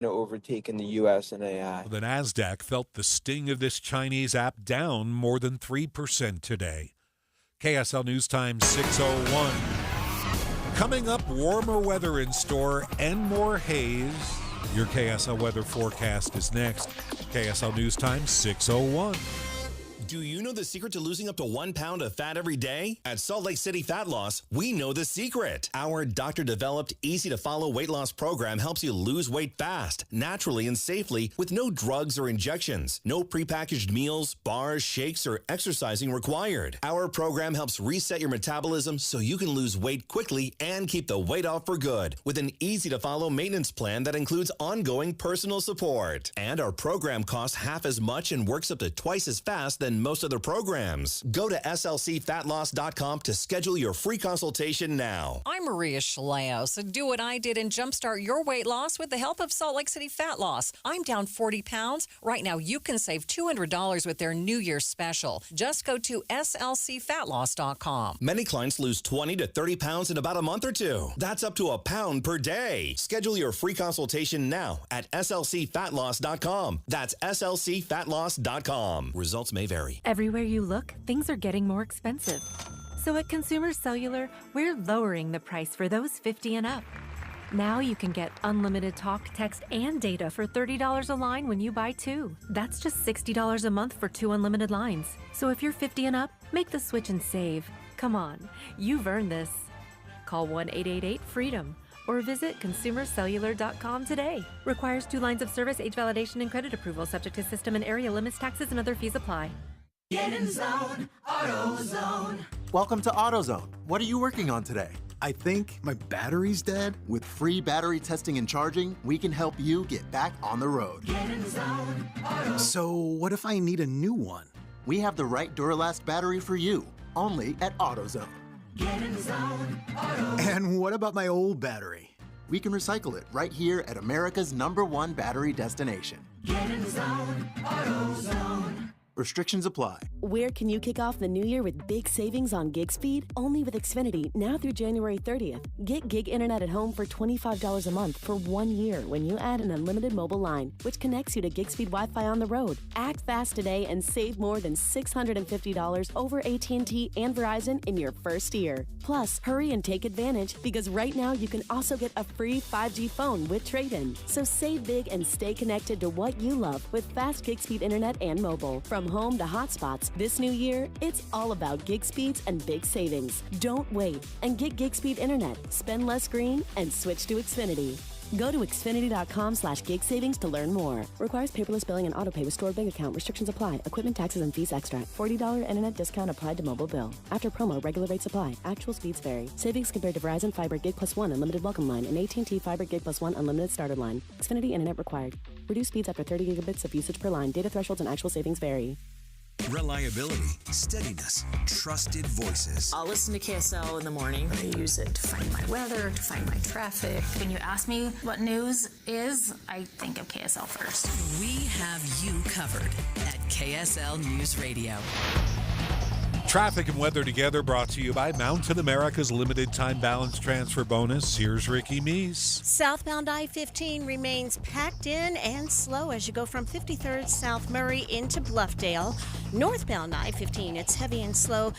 overtaken the U.S. and AI. The Nasdaq felt the sting of this Chinese app, down more than 3% today. KSL News Time 6:01. Coming up, warmer weather in store and more haze. Your KSL weather forecast is next. KSL News Time 6:01. Do you know the secret to losing up to 1 pound of fat every day? At Salt Lake City Fat Loss, we know the secret. Our doctor-developed, easy-to-follow weight loss program helps you lose weight fast, naturally and safely, with no drugs or injections. No prepackaged meals, bars, shakes, or exercising required. Our program helps reset your metabolism so you can lose weight quickly and keep the weight off for good, with an easy-to-follow maintenance plan that includes ongoing personal support. And our program costs half as much and works up to twice as fast than most other programs. Go to slcfatloss.com to schedule your free consultation now. I'm Maria Shaleo, so do what I did and jumpstart your weight loss with the help of Salt Lake City Fat Loss. I'm down 40 pounds. Right now, you can save $200 with their New Year's special. Just go to slcfatloss.com. Many clients lose 20 to 30 pounds in about a month or two. That's up to a pound per day. Schedule your free consultation now at slcfatloss.com. That's slcfatloss.com. Results may vary. Everywhere you look, things are getting more expensive. So at Consumer Cellular, we're lowering the price for those 50 and up. Now you can get unlimited talk, text, and data for $30 a line when you buy two. That's just $60 a month for 2 unlimited lines. So if you're 50 and up, make the switch and save. Come on, you've earned this. Call 1-888-FREEDOM or visit consumercellular.com today. Requires 2 lines of service, age validation, and credit approval, subject to system and area limits, taxes, and other fees apply. Get in zone, AutoZone. Welcome to AutoZone. What are you working on today? I think my battery's dead. With free battery testing and charging, we can help you get back on the road. Get in zone, AutoZone. So what if I need a new one? We have the right Duralast battery for you, only at AutoZone. Get in zone, AutoZone. And what about my old battery? We can recycle it right here at America's #1 battery destination. Get in zone, AutoZone. Restrictions apply. Where can you kick off the new year with big savings on gig speed? Only with Xfinity, now through January 30th. Get gig internet at home for $25 a month for 1 year when you add an unlimited mobile line, which connects you to gig speed Wi-Fi on the road. Act fast today and save more than $650 over AT&T and Verizon in your first year. Plus, hurry and take advantage, because right now you can also get a free 5G phone with trade-in. So save big and stay connected to what you love with fast gig speed internet and mobile. From home to hotspots, this new year, it's all about gig speeds and big savings. Don't wait and get gig speed internet. Spend less green and switch to Xfinity. Go to Xfinity.com/gig savings to learn more. Requires paperless billing and autopay with stored bank account. Restrictions apply. Equipment, taxes, and fees extra. $40 internet discount applied to mobile bill. After promo, regular rates apply. Actual speeds vary. Savings compared to Verizon Fiber Gig Plus 1 Unlimited Welcome Line and AT&T Fiber Gig Plus 1 Unlimited Starter Line. Xfinity internet required. Reduced speeds after 30 gigabits of usage per line. Data thresholds and actual savings vary. Reliability, steadiness, trusted voices. I'll listen to KSL in the morning. I use it to find my weather, to find my traffic. When you ask me what news is, I think of KSL first. We have you covered at KSL News Radio. Traffic and weather together, brought to you by Mountain America's limited time balance transfer bonus. Here's Ricky Meese. Southbound I-15 remains packed in and slow as you go from 53rd South Murray into Bluffdale. Northbound I-15, it's heavy and slow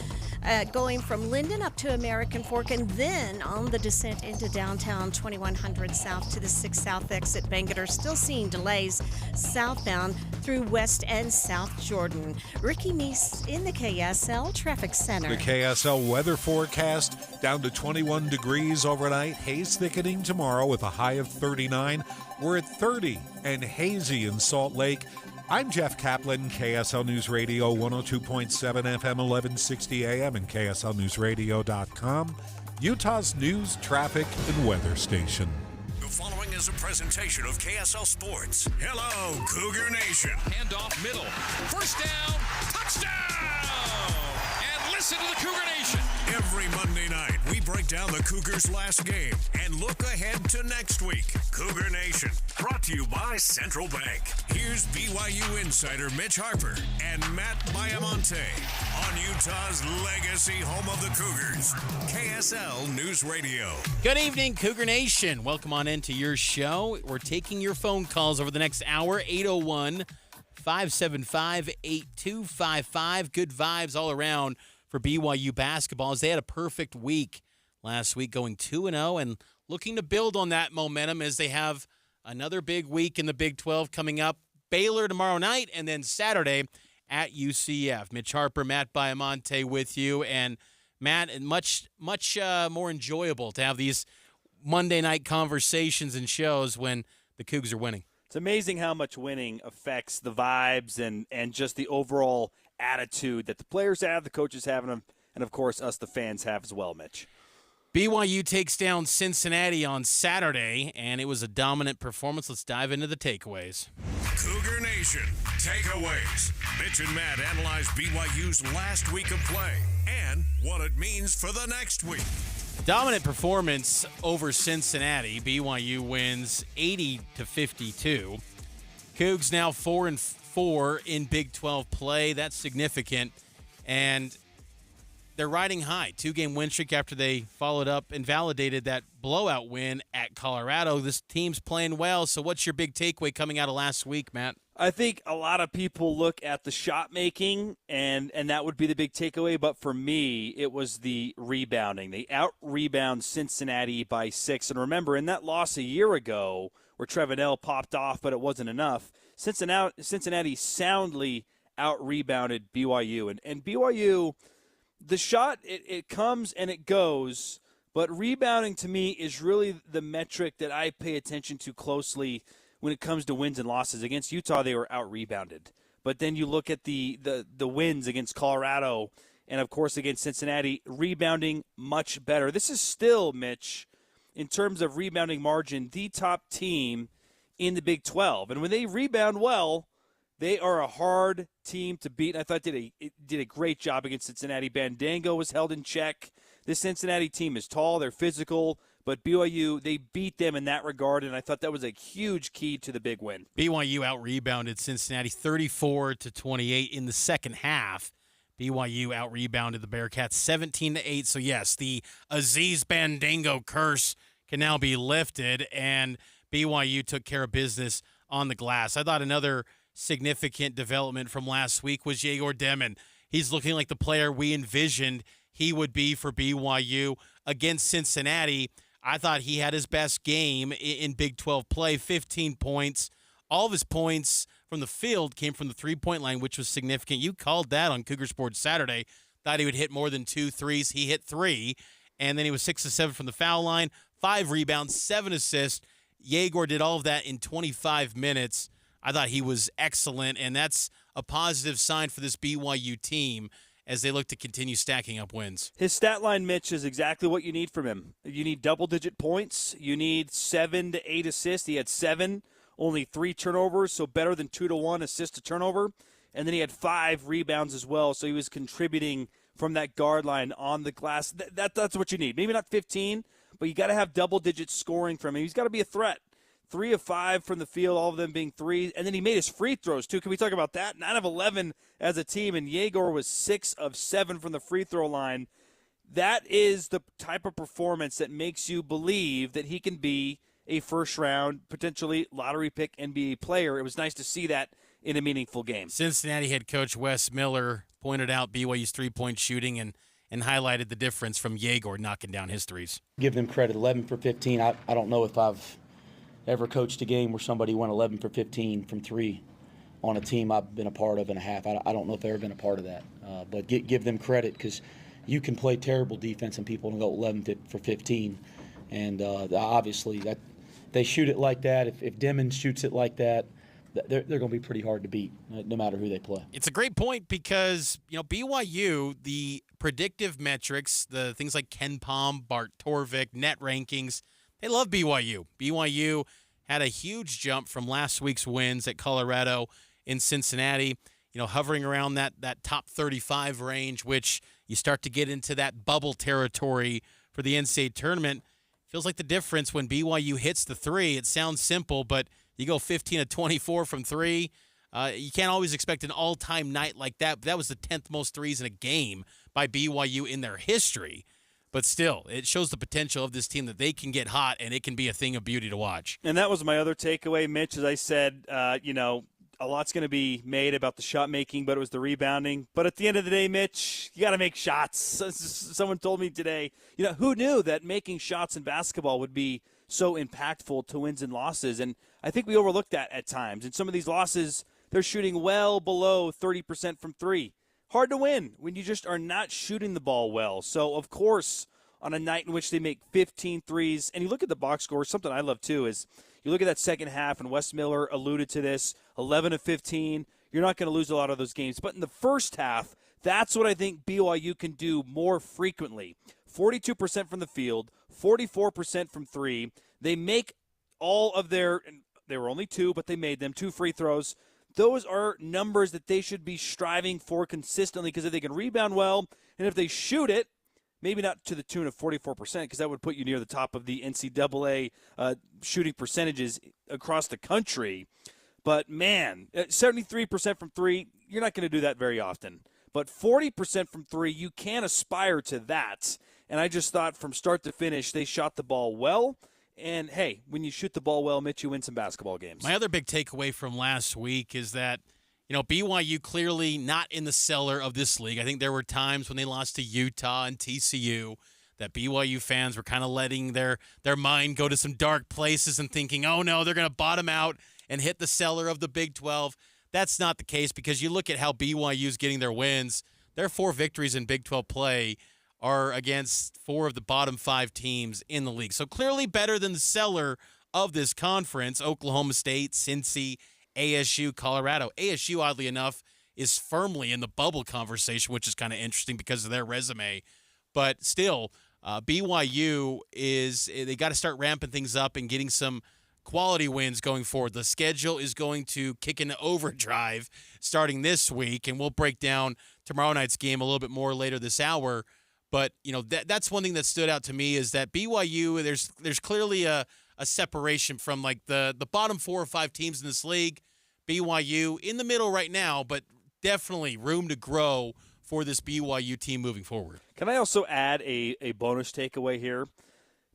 going from Linden up to American Fork, and then on the descent into downtown 2100 South to the 6 South exit. Bangerter still seeing delays southbound through West and South Jordan. Ricky Meese in the KSL Traffic Center. The KSL weather forecast, down to 21 degrees overnight. Haze thickening tomorrow with a high of 39. We're at 30 and hazy in Salt Lake. I'm Jeff Kaplan, KSL News Radio, 102.7 FM, 1160 AM, and KSLNewsRadio.com, Utah's news, traffic, and weather station. The following is a presentation of KSL Sports. Hello, Cougar Nation. Hand off middle. First down. Touchdown. And Listen to the Cougar Nation. Every Monday night, we break down the Cougars' last game and look ahead to next week. Cougar Nation, brought to you by Central Bank. Here's BYU insider Mitch Harper and Matt Baiamonte on Utah's legacy home of the Cougars, KSL News Radio. Good evening, Cougar Nation. Welcome on into your show. We're taking your phone calls over the next hour, 801-575-8255. Good vibes all around for BYU basketball as they had a perfect week last week, going 2-0 and looking to build on that momentum as they have another big week in the Big 12 coming up. Baylor tomorrow night and then Saturday at UCF. Mitch Harper, Matt Baiamonte with you. And Matt, much more enjoyable to have these Monday night conversations and shows when the Cougs are winning. It's amazing how much winning affects the vibes and just the overall attitude that the players have, the coaches have, and of course us, the fans, have as well, Mitch. BYU takes down Cincinnati on Saturday, and it was a dominant performance. Let's dive into the takeaways. Cougar Nation takeaways. Mitch and Matt analyze BYU's last week of play and what it means for the next week. Dominant performance over Cincinnati. BYU wins 80-52. Cougs now 4-4 in Big 12 play. That's significant. And they're riding high. 2-game win streak after they followed up and validated that blowout win at Colorado. This team's playing well. So what's your big takeaway coming out of last week, Matt? I think a lot of people look at the shot making, and that would be the big takeaway. But for me, it was the rebounding. They out-rebound Cincinnati by 6. And remember, in that loss a year ago where Trevenel popped off, but it wasn't enough, Cincinnati soundly out-rebounded BYU. And BYU, the shot, it comes and it goes, but rebounding to me is really the metric that I pay attention to closely when it comes to wins and losses. Against Utah, they were out-rebounded. But then you look at the wins against Colorado and, of course, against Cincinnati, rebounding much better. This is still, Mitch, in terms of rebounding margin, the top team in the Big 12. And when they rebound well, they are a hard team to beat. And I thought did a great job against Cincinnati. Bandango was held in check. This Cincinnati team is tall. They're physical. But BYU, they beat them in that regard, and I thought that was a huge key to the big win. BYU out-rebounded Cincinnati 34-28 in the second half. BYU out-rebounded the Bearcats 17-8. So, yes, the Aziz Bandango curse can now be lifted, and BYU took care of business on the glass. I thought another significant development from last week was Yegor Demon. He's looking like the player we envisioned he would be for BYU against Cincinnati. I thought he had his best game in Big 12 play, 15 points. All of his points from the field came from the three-point line, which was significant. You called that on Cougar Sports Saturday. Thought he would hit more than 2 threes. He hit 3, and then he was 6 of 7 from the foul line, 5 rebounds, 7 assists. Yegor did all of that in 25 minutes. I thought he was excellent, and that's a positive sign for this BYU team as they look to continue stacking up wins. His stat line, Mitch, is exactly what you need from him. You need double-digit points. You need 7 to 8 assists. He had 7, only 3 turnovers, so better than 2-to-1 assist to turnover. And then he had 5 rebounds as well, so he was contributing from that guard line on the glass. That's what you need. Maybe not 15, but you got to have double-digit scoring from him. He's got to be a threat. 3 of 5 from the field, all of them being 3. And then he made his free throws, too. Can we talk about that? 9 of 11 as a team, and Yegor was 6 of 7 from the free throw line. That is the type of performance that makes you believe that he can be a first-round, potentially lottery pick NBA player. It was nice to see that in a meaningful game. Cincinnati head coach Wes Miller pointed out BYU's three-point shooting and highlighted the difference from Yegor knocking down his threes. Give them credit, 11 for 15. I don't know if I've ever coached a game where somebody went 11 for 15 from 3 on a team I've been a part of and a half. I don't know if they've ever been a part of that. But give them credit because you can play terrible defense and people don't go 11 for 15. And obviously that they shoot it like that. If Demon shoots it like that, they're going to be pretty hard to beat no matter who they play. It's a great point because, BYU, the predictive metrics, the things like Ken Palm, Bart Torvik, net rankings, they love BYU. BYU had a huge jump from last week's wins at Colorado in Cincinnati, hovering around that top 35 range, which, you start to get into that bubble territory for the NCAA tournament. Feels like the difference when BYU hits the three. It sounds simple, but you go 15 of 24 from three. You can't always expect an all-time night like that. That was the 10th most threes in a game by BYU in their history. But still, it shows the potential of this team that they can get hot, and it can be a thing of beauty to watch. And that was my other takeaway, Mitch. As I said, a lot's going to be made about the shot making, but it was the rebounding. But at the end of the day, Mitch, you got to make shots. Someone told me today, who knew that making shots in basketball would be so impactful to wins and losses? And I think we overlooked that at times. And some of these losses, they're shooting well below 30% from three. Hard to win when you just are not shooting the ball well. So, of course, on a night in which they make 15 threes, and you look at the box score, something I love too is you look at that second half, and Wes Miller alluded to this, 11 of 15. You're not going to lose a lot of those games. But in the first half, that's what I think BYU can do more frequently. 42% from the field, 44% from three. They make all of their – they were only two, but they made them 2 free throws. Those are numbers that they should be striving for consistently because if they can rebound well and if they shoot it, maybe not to the tune of 44% because that would put you near the top of the NCAA shooting percentages across the country. But, man, 73% from three, you're not going to do that very often. But 40% from three, you can aspire to that. And I just thought from start to finish, they shot the ball well. And, hey, when you shoot the ball well, Mitch, you win some basketball games. My other big takeaway from last week is that, BYU clearly not in the cellar of this league. I think there were times when they lost to Utah and TCU that BYU fans were kind of letting their mind go to some dark places and thinking, oh, no, they're going to bottom out and hit the cellar of the Big 12. That's not the case because you look at how BYU's getting their wins. Their 4 victories in Big 12 play are against 4 of the bottom 5 teams in the league. So clearly better than the cellar of this conference, Oklahoma State, Cincy, ASU, Colorado. ASU, oddly enough, is firmly in the bubble conversation, which is kind of interesting because of their resume. But still, BYU they got to start ramping things up and getting some quality wins going forward. The schedule is going to kick into overdrive starting this week, and we'll break down tomorrow night's game a little bit more later this hour. But, that's one thing that stood out to me is that BYU, there's clearly a separation from, like, the bottom 4 or 5 teams in this league. BYU in the middle right now, but definitely room to grow for this BYU team moving forward. Can I also add a bonus takeaway here?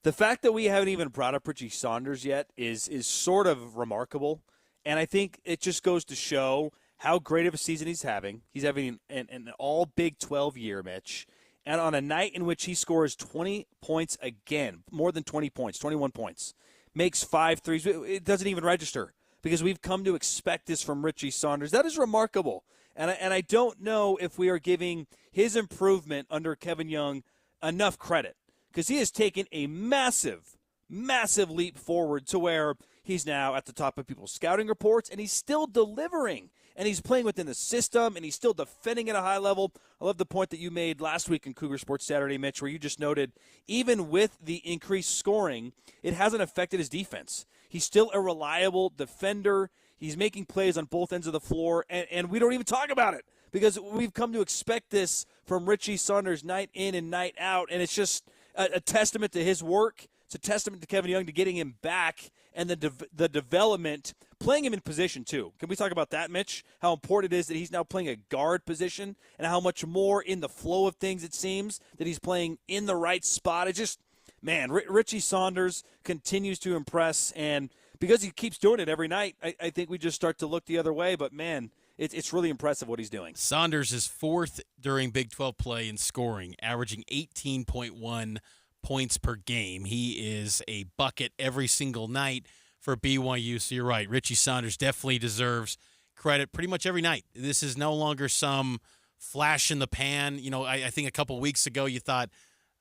The fact that we haven't even brought up Richie Saunders yet is sort of remarkable, and I think it just goes to show how great of a season he's having. He's having an all Big 12 year, Mitch. And on a night in which he scores 20 points again, more than 20 points, 21 points, makes 5 threes, it doesn't even register because we've come to expect this from Richie Saunders. That is remarkable. And I don't know if we are giving his improvement under Kevin Young enough credit because he has taken a massive, massive leap forward to where he's now at the top of people's scouting reports and he's still delivering. And he's playing within the system, and he's still defending at a high level. I love the point that you made last week in Cougar Sports Saturday, Mitch, where you just noted even with the increased scoring, it hasn't affected his defense. He's still a reliable defender. He's making plays on both ends of the floor, and we don't even talk about it because we've come to expect this from Richie Saunders night in and night out, and it's just a testament to his work. It's a testament to Kevin Young to getting him back and the development, playing him in position too. Can we talk about that, Mitch? How important it is that he's now playing a guard position and how much more in the flow of things it seems that he's playing in the right spot. It's just, man, Richie Saunders continues to impress, and because he keeps doing it every night, I think we just start to look the other way. But, man, it's really impressive what he's doing. Saunders is 4th during Big 12 play in scoring, averaging 18.1 points per game. He is a bucket every single night for BYU. So you're right. Richie Saunders definitely deserves credit pretty much every night. This is no longer some flash in the pan. I think a couple weeks ago you thought,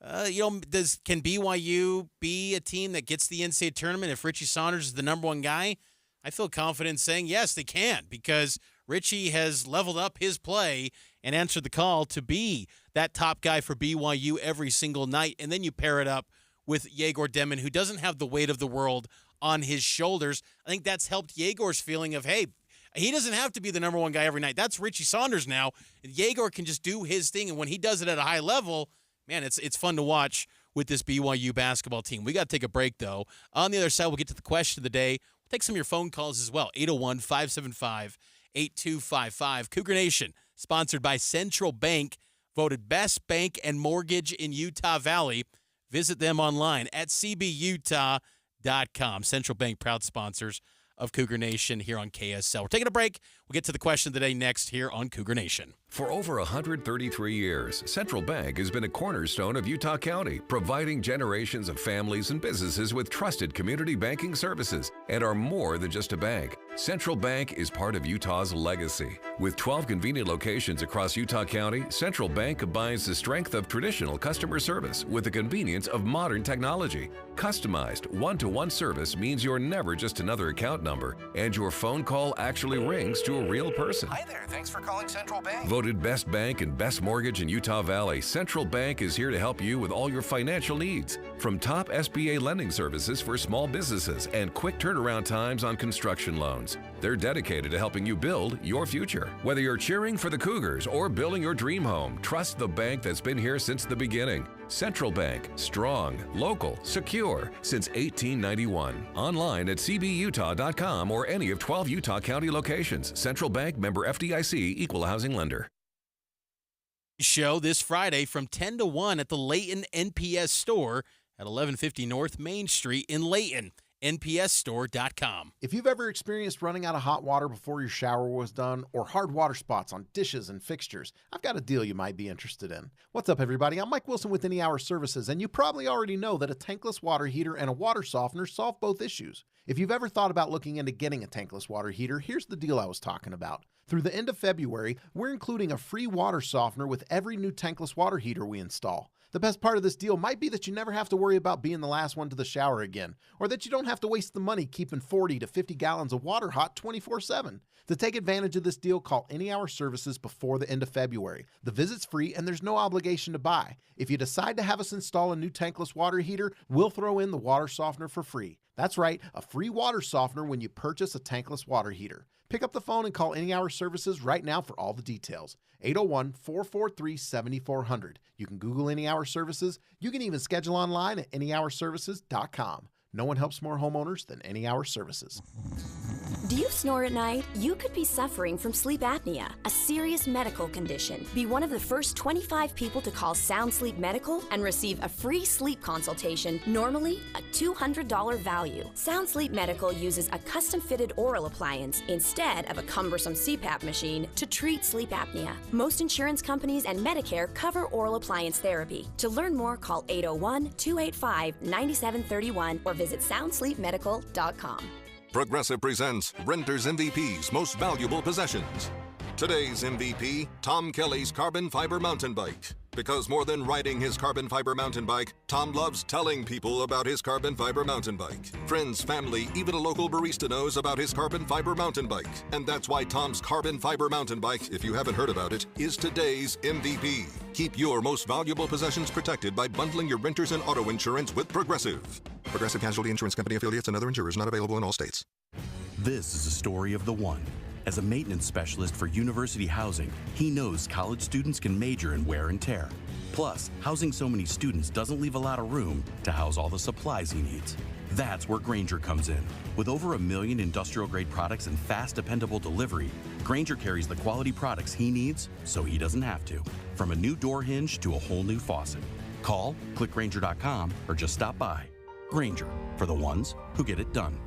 can BYU be a team that gets the NCAA tournament if Richie Saunders is the number 1 guy? I feel confident saying yes, they can because Richie has leveled up his play and answered the call to be that top guy for BYU every single night. And then you pair it up with Yegor Demmin, who doesn't have the weight of the world on his shoulders. I think that's helped Yegor's feeling of, hey, He doesn't have to be the number one guy every night. That's Richie Saunders now. Jaeger can just do his thing, and when he does it at a high level, man, it's fun to watch with this BYU basketball team. We got to take a break, though. On the other side, we'll get to the question of the day. We'll take some of your phone calls as well. 801-575-8255. Cougar Nation, sponsored by Central Bank, voted best bank and mortgage in Utah Valley. Visit them online at cbutah.com. Central Bank, proud sponsors of Cougar Nation here on KSL. We're taking a break. We'll get to the question of the day next here on Cougar Nation. For over 133 years, Central Bank has been a cornerstone of Utah County, providing generations of families and businesses with trusted community banking services and are more than just a bank. Central Bank is part of Utah's legacy. With 12 convenient locations across Utah County, Central Bank combines the strength of traditional customer service with the convenience of modern technology. Customized one-to-one service means you're never just another account number, and your phone call actually rings to a real person. Hi there, thanks for calling Central Bank. Voted best bank and best mortgage in Utah Valley, Central Bank is here to help you with all your financial needs. From top SBA lending services for small businesses and quick turnaround times on construction loans. They're dedicated to helping you build your future. Whether you're cheering for the Cougars or building your dream home, trust the bank that's been here since the beginning. Central Bank, strong, local, secure, since 1891. Online at cbutah.com or any of 12 Utah County locations. Central Bank, member FDIC, equal housing lender. Show this Friday from 10 to 1 at the Layton NPS store at 1150 North Main Street in Layton. NPSstore.com. If you've ever experienced running out of hot water before your shower was done or hard water spots on dishes and fixtures, I've got a deal you might be interested in. What's up, everybody? I'm Mike Wilson with Any Hour Services, and you probably already know that a tankless water heater and a water softener solve both issues. If you've ever thought about looking into getting a tankless water heater, here's the deal I was talking about. Through the end of February, we're including a free water softener with every new tankless water heater we install. The best part of this deal might be that you never have to worry about being the last one to the shower again, or that you don't have to waste the money keeping 40 to 50 gallons of water hot 24/7. To take advantage of this deal, call Any Hour Services before the end of February. The visit's free and there's no obligation to buy. If you decide to have us install a new tankless water heater, we'll throw in the water softener for free. That's right, a free water softener when you purchase a tankless water heater. Pick up the phone and call Any Hour Services right now for all the details. 801-443-7400. You can Google Any Hour Services. You can even schedule online at anyhourservices.com. No one helps more homeowners than Any Hour Services. Do you snore at night? You could be suffering from sleep apnea, a serious medical condition. Be one of the first 25 people to call Sound Sleep Medical and receive a free sleep consultation, normally a $200 value. Sound Sleep Medical uses a custom-fitted oral appliance instead of a cumbersome CPAP machine to treat sleep apnea. Most insurance companies and Medicare cover oral appliance therapy. To learn more, call 801-285-9731 or visit soundsleepmedical.com. Progressive presents Renter's MVP's Most Valuable Possessions. Today's MVP, Tom Kelly's carbon fiber mountain bike. Because more than riding his carbon fiber mountain bike, Tom loves telling people about his carbon fiber mountain bike. Friends, family, even a local barista knows about his carbon fiber mountain bike. And that's why Tom's carbon fiber mountain bike, if you haven't heard about it, is today's MVP. Keep your most valuable possessions protected by bundling your renters and auto insurance with Progressive. Progressive Casualty Insurance Company affiliates and other insurers not available in all states. This is a story of the one. As a maintenance specialist for university housing, he knows college students can major in wear and tear. Plus, housing so many students doesn't leave a lot of room to house all the supplies he needs. That's where Grainger comes in. With over 1 million industrial-grade products and fast, dependable delivery, Grainger carries the quality products he needs so he doesn't have to. From a new door hinge to a whole new faucet. Call, click Grainger.com, or just stop by. Grainger, for the ones who get it done.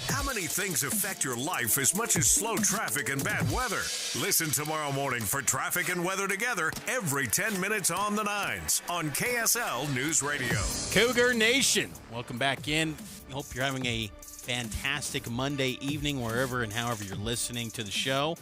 How many things affect your life as much as slow traffic and bad weather? Listen tomorrow morning for traffic and weather together every 10 minutes on the nines on KSL News Radio. Cougar Nation, welcome back in. Hope you're having a fantastic Monday evening wherever and however you're listening to the show.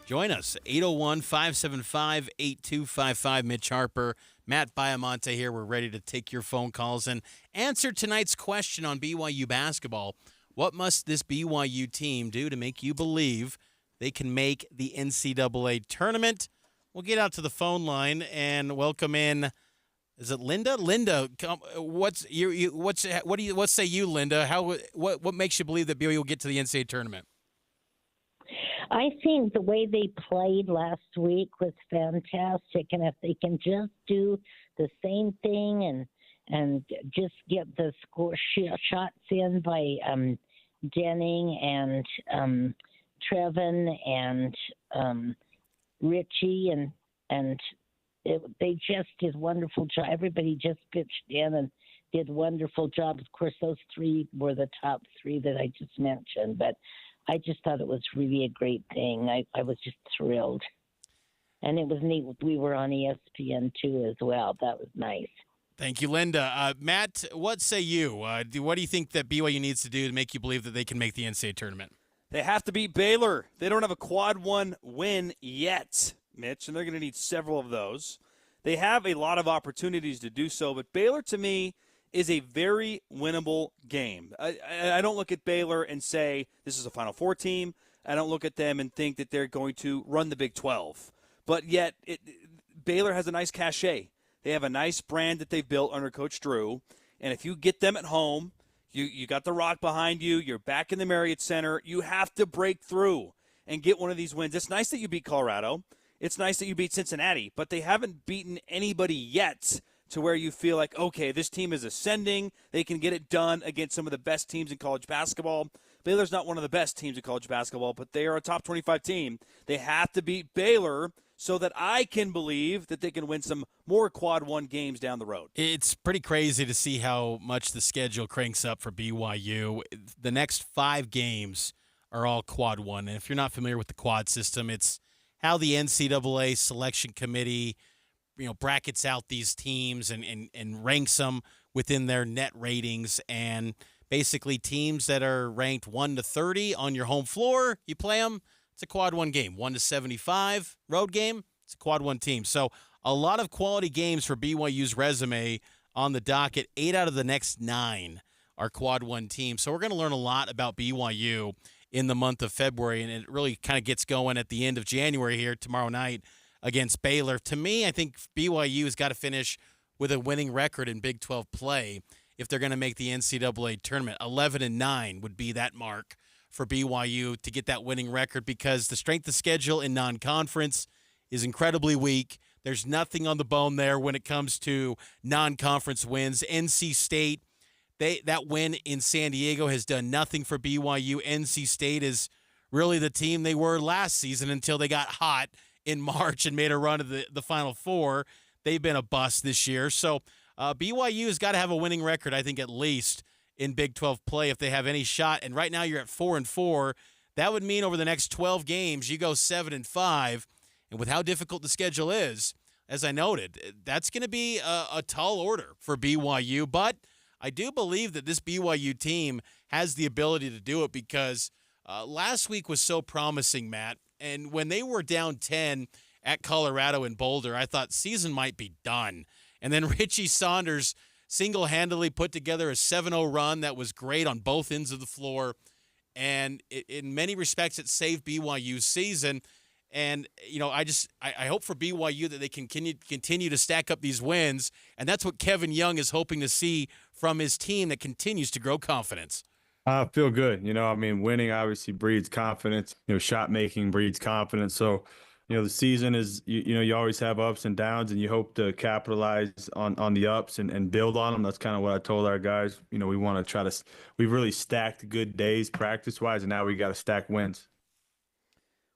Join us, 801-575-8255. Mitch Harper, Matt Biamonte here. We're ready to take your phone calls and answer tonight's question on BYU basketball. What must this BYU team do to make you believe they can make the NCAA tournament? We'll get out to the phone line and welcome in Is it Linda? Linda, what say you, Linda? What makes you believe that BYU will get to the NCAA tournament? I think the way they played last week was fantastic, and if they can just do the same thing and just get the score shots in by Denning and Trevin and Richie and they just did wonderful job. Everybody just pitched in and did wonderful job. Of course, those three were the top three that I just mentioned, but I just thought it was really a great thing. I was just thrilled. And it was neat. We were on ESPN, too, as well. That was nice. Thank you, Linda. Matt, what say you? What do you think that BYU needs to do to make you believe that they can make the NCAA tournament? They have to beat Baylor. They don't have a quad one win yet, Mitch, and they're going to need several of those. They have a lot of opportunities to do so, but Baylor, to me, is a very winnable game. I don't look at Baylor and say this is a Final Four team. I don't look at them and think that they're going to run the Big 12. But yet, Baylor has a nice cachet. They have a nice brand that they've built under Coach Drew. And if you get them at home, you got the Rock behind you, you're back in the Marriott Center, you have to break through and get one of these wins. It's nice that you beat Colorado. It's nice that you beat Cincinnati. But they haven't beaten anybody yet to where you feel like, okay, this team is ascending. They can get it done against some of the best teams in college basketball. Baylor's not one of the best teams in college basketball, but they are a top 25 team. They have to beat Baylor so that I can believe that they can win some more quad one games down the road. It's pretty crazy to see how much the schedule cranks up for BYU. The next 5 games are all quad one. And if you're not familiar with the quad system, it's how the NCAA selection committee brackets out these teams and ranks them within their net ratings. And basically teams that are ranked 1 to 30 on your home floor, you play them. It's a quad one game. 1 to 75 road game, it's a quad one team. So a lot of quality games for BYU's resume on the docket. 8 out of the next 9 are quad one teams. So we're going to learn a lot about BYU in the month of February, and it really kind of gets going at the end of January here tomorrow night against Baylor. To me, I think BYU has got to finish with a winning record in Big 12 play if they're going to make the NCAA tournament. 11-9 would be that mark for BYU to get that winning record, because the strength of schedule in non-conference is incredibly weak. There's nothing on the bone there when it comes to non-conference wins. NC State, that win in San Diego has done nothing for BYU. NC State is really the team they were last season until they got hot in March and made a run of the Final Four. They've been a bust this year. So BYU has got to have a winning record, I think, at least in Big 12 play if they have any shot. And right now you're at 4-4. That would mean over the next 12 games you go 7-5. And with how difficult the schedule is, as I noted, that's going to be a tall order for BYU. But I do believe that this BYU team has the ability to do it, because last week was so promising, Matt. And when they were down 10 at Colorado in Boulder, I thought season might be done. And then Richie Saunders single-handedly put together a 7-0 run that was great on both ends of the floor. And in many respects, it saved BYU's season. And, I hope for BYU that they can continue to stack up these wins. And that's what Kevin Young is hoping to see from his team that continues to grow confidence. I feel good. Winning obviously breeds confidence. Shot making breeds confidence. So, the season is, you always have ups and downs, and you hope to capitalize on the ups and build on them. That's kind of what I told our guys. We want to we've really stacked good days practice-wise, and now we got to stack wins.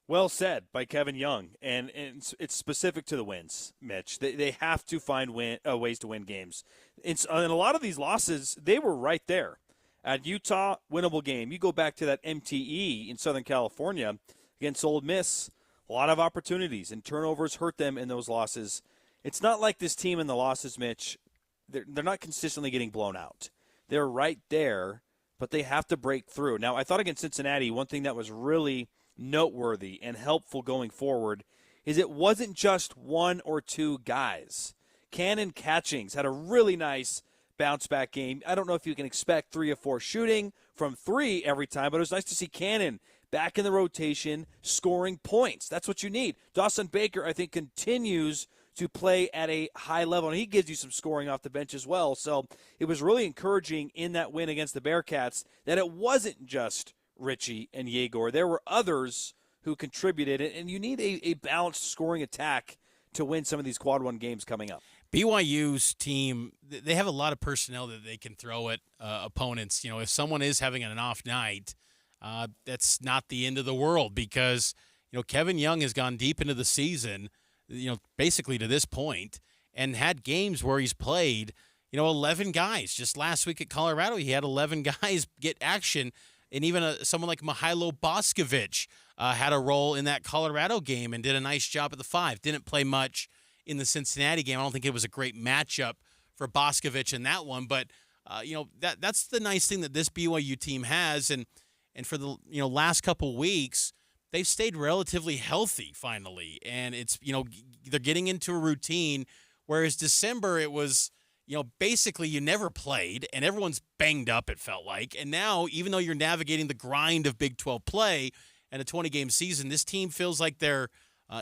Well said by Kevin Young, and it's specific to the wins, Mitch. They have to find ways to win games. And a lot of these losses, they were right there. At Utah, winnable game. You go back to that MTE in Southern California against Ole Miss, a lot of opportunities, and turnovers hurt them in those losses. It's not like this team in the losses, Mitch. They're not consistently getting blown out. They're right there, but they have to break through. Now, I thought against Cincinnati, one thing that was really noteworthy and helpful going forward is it wasn't just 1 or 2 guys. Cannon Catchings had a really nice bounce-back game. I don't know if you can expect 3 or 4 shooting from 3 every time, but it was nice to see Cannon back in the rotation, scoring points. That's what you need. Dawson Baker, I think, continues to play at a high level, and he gives you some scoring off the bench as well. So it was really encouraging in that win against the Bearcats that it wasn't just Richie and Yegor. There were others who contributed, and you need a balanced scoring attack to win some of these quad one games coming up. BYU's team, they have a lot of personnel that they can throw at opponents. You know, if someone is having an off night, that's not the end of the world because, you know, Kevin Young has gone deep into the season, you know, basically to this point, and had games where he's played, you know, 11 guys. Just last week at Colorado, he had 11 guys get action, and even someone like Mihailo Boscovich had a role in that Colorado game and did a nice job at the 5. Didn't play much in the Cincinnati game. I don't think it was a great matchup for Boscovich in that one, but you know, that's the nice thing that this BYU team has, and for the, you know, last couple weeks they've stayed relatively healthy finally, and it's, you know, they're getting into a routine, whereas December it was, you know, basically you never played and everyone's banged up, it felt like, and now even though you're navigating the grind of Big 12 play and a 20-game season, this team feels like they're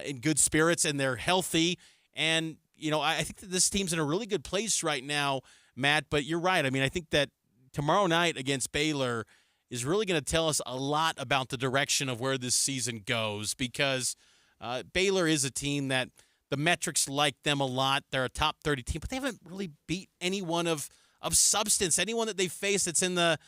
in good spirits and they're healthy. And, you know, I think that this team's in a really good place right now, Matt, but you're right. I mean, I think that tomorrow night against Baylor is really going to tell us a lot about the direction of where this season goes, because Baylor is a team that the metrics like them a lot. They're a top 30 team, but they haven't really beat anyone of substance, anyone that they've faced that's in the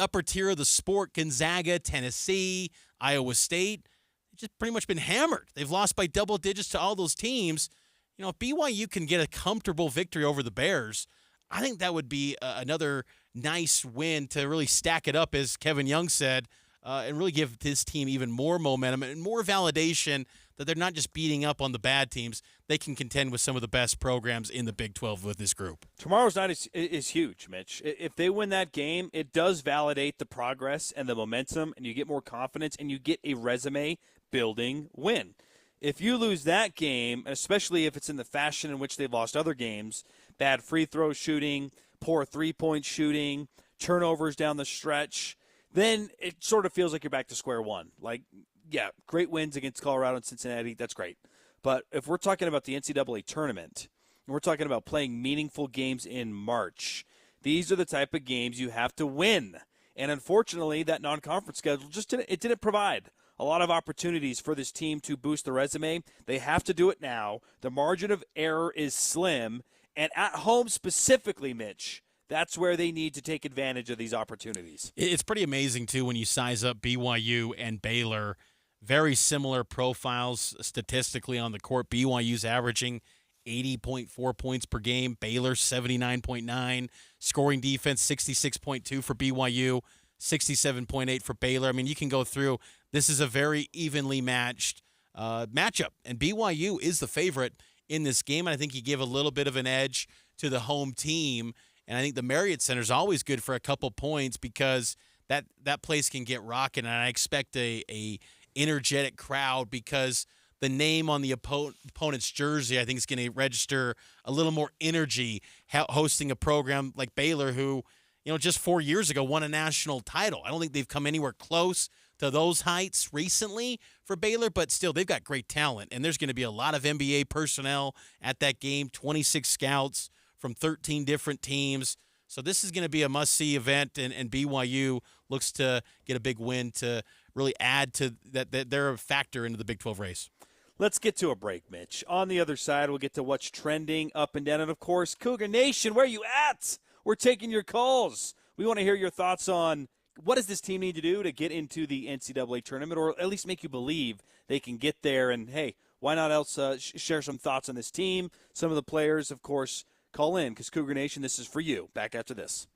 upper tier of the sport. Gonzaga, Tennessee, Iowa State, they've just pretty much been hammered. They've lost by double digits to all those teams. You know, if BYU can get a comfortable victory over the Bears, I think that would be another nice win to really stack it up, as Kevin Young said, and really give this team even more momentum and more validation that they're not just beating up on the bad teams. They can contend with some of the best programs in the Big 12 with this group. Tomorrow's night is huge, Mitch. If they win that game, it does validate the progress and the momentum, and you get more confidence, and you get a resume-building win. If you lose that game, especially if it's in the fashion in which they've lost other games, bad free throw shooting, poor three-point shooting, turnovers down the stretch, then it sort of feels like you're back to square one. Like, yeah, great wins against Colorado and Cincinnati, that's great. But if we're talking about the NCAA tournament, and we're talking about playing meaningful games in March, these are the type of games you have to win. And unfortunately, that non-conference schedule didn't provide a lot of opportunities for this team to boost the resume. They have to do it now. The margin of error is slim. And at home specifically, Mitch, that's where they need to take advantage of these opportunities. It's pretty amazing, too, when you size up BYU and Baylor. Very similar profiles statistically on the court. BYU's averaging 80.4 points per game. Baylor 79.9. Scoring defense 66.2 for BYU. 67.8 for Baylor. I mean, you can go through. This is a very evenly matched matchup, and BYU is the favorite in this game, and I think you give a little bit of an edge to the home team, and I think the Marriott Center is always good for a couple points because that place can get rocking, and I expect a energetic crowd because the name on the opponent's jersey, I think, is going to register a little more energy hosting a program like Baylor, who, you know, just 4 years ago won a national title. I don't think they've come anywhere close to those heights recently for Baylor, but still, they've got great talent, and there's going to be a lot of NBA personnel at that game, 26 scouts from 13 different teams. So this is going to be a must-see event, and BYU looks to get a big win to really add to that they're a factor into the Big 12 race. Let's get to a break, Mitch. On the other side, we'll get to what's trending up and down, and, of course, Cougar Nation, where you at? We're taking your calls. We want to hear your thoughts on what does this team need to do to get into the NCAA tournament, or at least make you believe they can get there. And, hey, why not else share some thoughts on this team? Some of the players, of course, call in because Cougar Nation, this is for you. Back after this.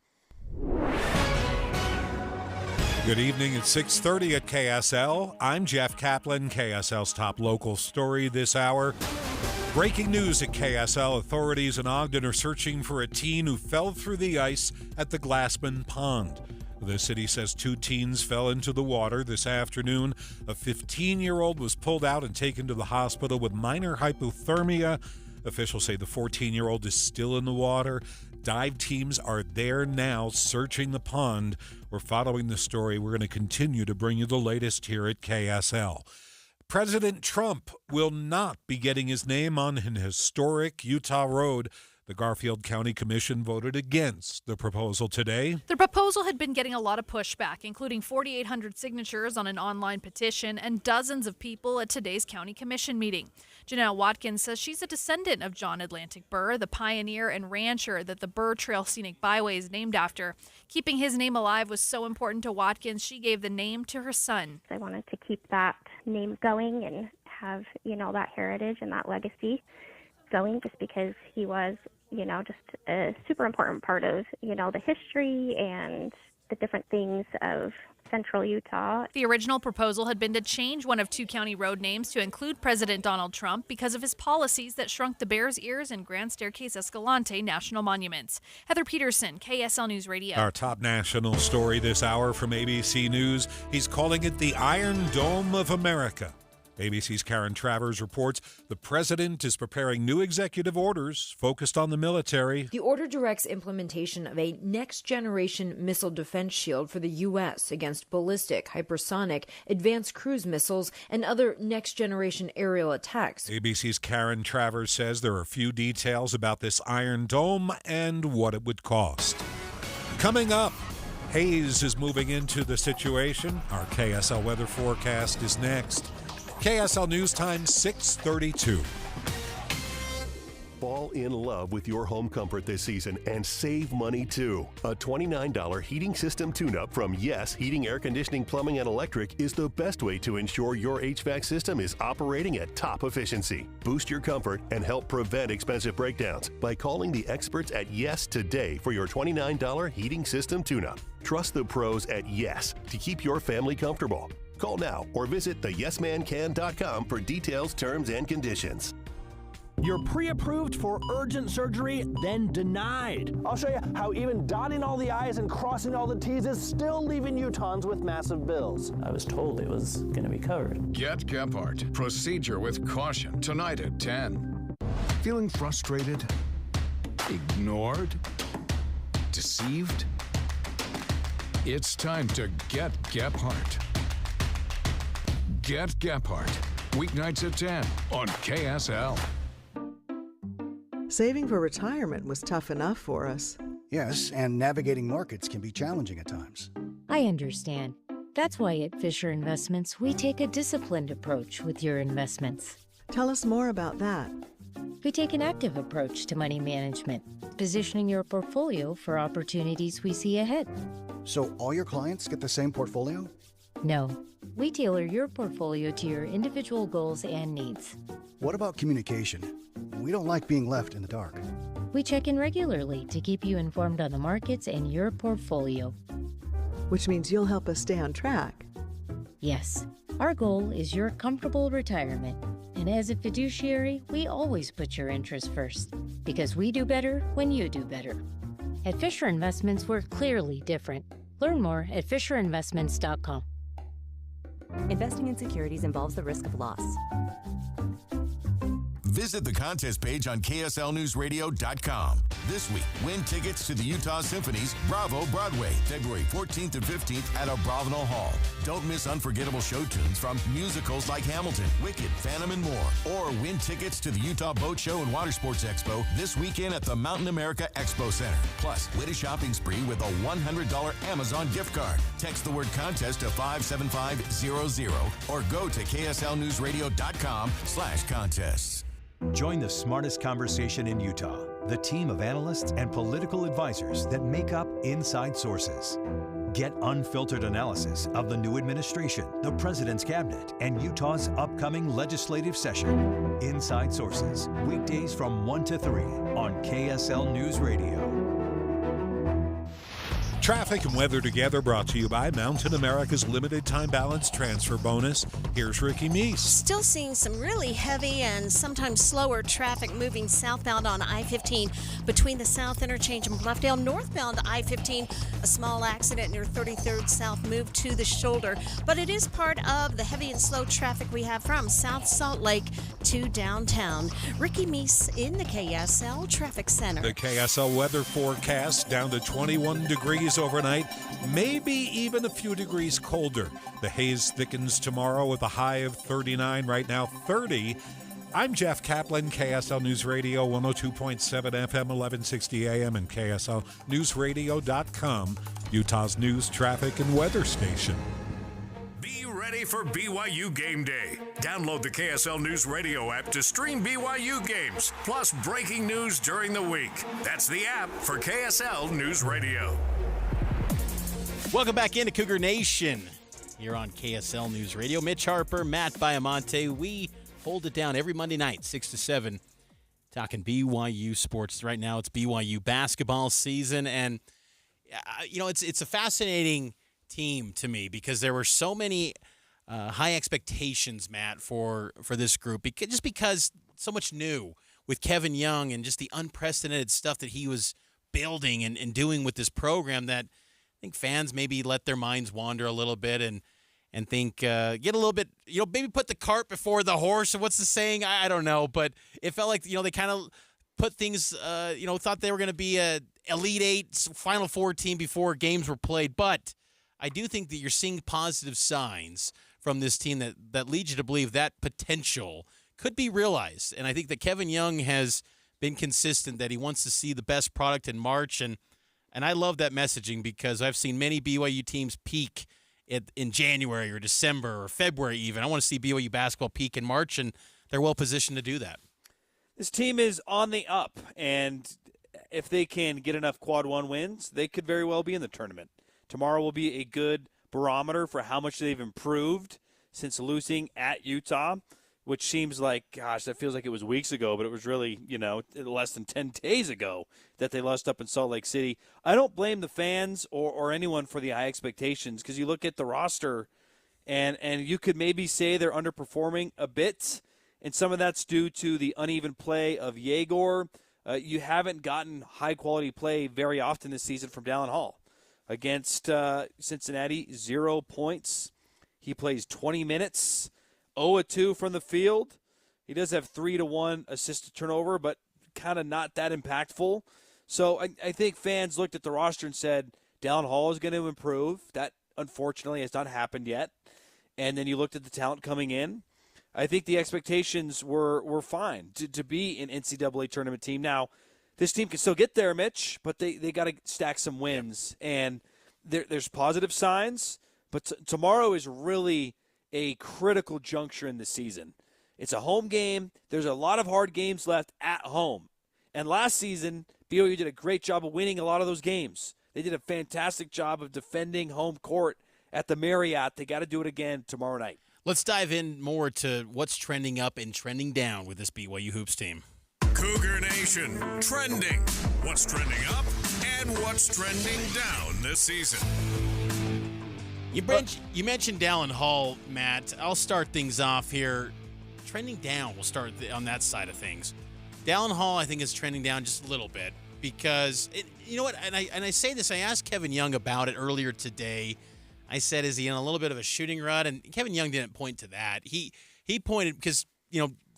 Good evening at 6:30 at KSL. I'm Jeff Kaplan, KSL's top local story this hour. Breaking news at KSL. Authorities in Ogden are searching for a teen who fell through the ice at the Glassman Pond. The city says 2 teens fell into the water this afternoon. A 15-year-old was pulled out and taken to the hospital with minor hypothermia. Officials say the 14-year-old is still in the water. Dive teams are there now searching the pond. We're following the story. We're going to continue to bring you the latest here at KSL. President Trump will not be getting his name on an historic Utah road. The Garfield County Commission voted against the proposal today. The proposal had been getting a lot of pushback, including 4,800 signatures on an online petition and dozens of people at today's county commission meeting. Janelle Watkins says she's a descendant of John Atlantic Burr, the pioneer and rancher that the Burr Trail Scenic Byway is named after. Keeping his name alive was so important to Watkins, she gave the name to her son. I wanted to keep that name going and have, that heritage and that legacy going, just because he was just a super important part of, the history and the different things of central Utah. The original proposal had been to change one of two county road names to include President Donald Trump because of his policies that shrunk the Bears Ears and Grand Staircase Escalante national monuments. Heather Peterson, KSL News Radio. Our top national story this hour from ABC News. He's calling it the Iron Dome of America. ABC's Karen Travers reports the president is preparing new executive orders focused on the military. The order directs implementation of a next-generation missile defense shield for the U.S. against ballistic, hypersonic, advanced cruise missiles, and other next-generation aerial attacks. ABC's Karen Travers says there are few details about this Iron Dome and what it would cost. Coming up, haze is moving into the situation. Our KSL weather forecast is next. KSL News Time 6:32. Fall in love with your home comfort this season and save money too. A $29 heating system tune-up from Yes Heating, Air Conditioning, Plumbing, and Electric is the best way to ensure your HVAC system is operating at top efficiency. Boost your comfort and help prevent expensive breakdowns by calling the experts at Yes today for your $29 heating system tune-up. Trust the pros at Yes to keep your family comfortable. Call now or visit theyesmancan.com for details, terms, and conditions. You're pre-approved for urgent surgery, then denied. I'll show you how even dotting all the I's and crossing all the T's is still leaving Utahns with massive bills. I was told it was going to be covered. Get Gephardt. Procedure with caution. Tonight at 10. Feeling frustrated? Ignored? Deceived? It's time to get Gephardt. Get Gephardt. Weeknights at 10 on KSL. Saving for retirement was tough enough for us. Yes, and navigating markets can be challenging at times. I understand. That's why at Fisher Investments, we take a disciplined approach with your investments. Tell us more about that. We take an active approach to money management, positioning your portfolio for opportunities we see ahead. So all your clients get the same portfolio? No. We tailor your portfolio to your individual goals and needs. What about communication? We don't like being left in the dark. We check in regularly to keep you informed on the markets and your portfolio. Which means you'll help us stay on track. Yes. Our goal is your comfortable retirement. And as a fiduciary, we always put your interests first. Because we do better when you do better. At Fisher Investments, we're clearly different. Learn more at FisherInvestments.com. Investing in securities involves the risk of loss. Visit the contest page on KSLNewsRadio.com. This week, win tickets to the Utah Symphony's Bravo Broadway, February 14th and 15th at Abravanel Hall. Don't miss unforgettable show tunes from musicals like Hamilton, Wicked, Phantom, and more. Or win tickets to the Utah Boat Show and Water Sports Expo this weekend at the Mountain America Expo Center. Plus, win a shopping spree with a $100 Amazon gift card. Text the word contest to 57500 or go to KSLNewsRadio.com/contests. Join the smartest conversation in Utah, the team of analysts and political advisors that make up Inside Sources. Get unfiltered analysis of the new administration, the president's cabinet, and Utah's upcoming legislative session. Inside Sources, weekdays from 1 to 3 on KSL News Radio. Traffic and weather together brought to you by Mountain America's limited time balance transfer bonus. Here's Ricky Meese. Still seeing some really heavy and sometimes slower traffic moving southbound on I-15 between the South Interchange and Bluffdale. Northbound I-15, a small accident near 33rd South moved to the shoulder, but it is part of the heavy and slow traffic we have from South Salt Lake to downtown. Ricky Meese in the KSL Traffic Center. The KSL weather forecast down to 21 degrees degrees overnight, maybe even a few degrees colder. The haze thickens tomorrow with a high of 39, right now 30. I'm Jeff Kaplan, KSL News Radio, 102.7 FM, 1160 AM, and KSLNewsRadio.com, Utah's news, traffic, and weather station. Be ready for BYU Game Day. Download the KSL News Radio app to stream BYU games, plus breaking news during the week. That's the app for KSL News Radio. Welcome back into Cougar Nation here on KSL News Radio. Mitch Harper, Matt Baiamonte. We hold it down every Monday night, 6 to 7, talking BYU sports. Right now it's BYU basketball season, and it's a fascinating team to me because there were so many high expectations, Matt, for this group, because so much new with Kevin Young and just the unprecedented stuff that he was building and doing with this program that I think fans maybe let their minds wander a little bit and think, get a little bit, maybe put the cart before the horse. What's the saying? I don't know. But it felt like, they kind of put things, thought they were going to be a Elite Eight, Final Four team before games were played. But I do think that you're seeing positive signs from this team that leads you to believe that potential could be realized. And I think that Kevin Young has been consistent that he wants to see the best product in March. And I love that messaging because I've seen many BYU teams peak in January or December or February even. I want to see BYU basketball peak in March, and they're well positioned to do that. This team is on the up, and if they can get enough quad one wins, they could very well be in the tournament. Tomorrow will be a good barometer for how much they've improved since losing at Utah, which seems like, gosh, that feels like it was weeks ago, but it was really, less than 10 days ago that they lost up in Salt Lake City. I don't blame the fans or anyone for the high expectations because you look at the roster and you could maybe say they're underperforming a bit, and some of that's due to the uneven play of Yegor. You haven't gotten high-quality play very often this season from Dallin Hall. Against Cincinnati, 0 points. He plays 20 minutes. 0-2 from the field. He does have 3-1 assist to turnover, but kind of not that impactful. So I think fans looked at the roster and said, Dallin Hall is going to improve. That, unfortunately, has not happened yet. And then you looked at the talent coming in. I think the expectations were fine to be an NCAA tournament team. Now, this team can still get there, Mitch, but they got to stack some wins. And there's positive signs, but tomorrow is really a critical juncture in the season. It's a home game. There's a lot of hard games left at home. And last season, BYU did a great job of winning a lot of those games. They did a fantastic job of defending home court at the Marriott. They got to do it again tomorrow night. Let's dive in more to what's trending up and trending down with this BYU Hoops team. Cougar Nation, trending. What's trending up and what's trending down this season? You mentioned Dallin Hall, Matt. I'll start things off here. Trending down, we'll start on that side of things. Dallin Hall, I think, is trending down just a little bit because, you know what, and I say this, I asked Kevin Young about it earlier today. I said, is he in a little bit of a shooting rut? And Kevin Young didn't point to that. He pointed because,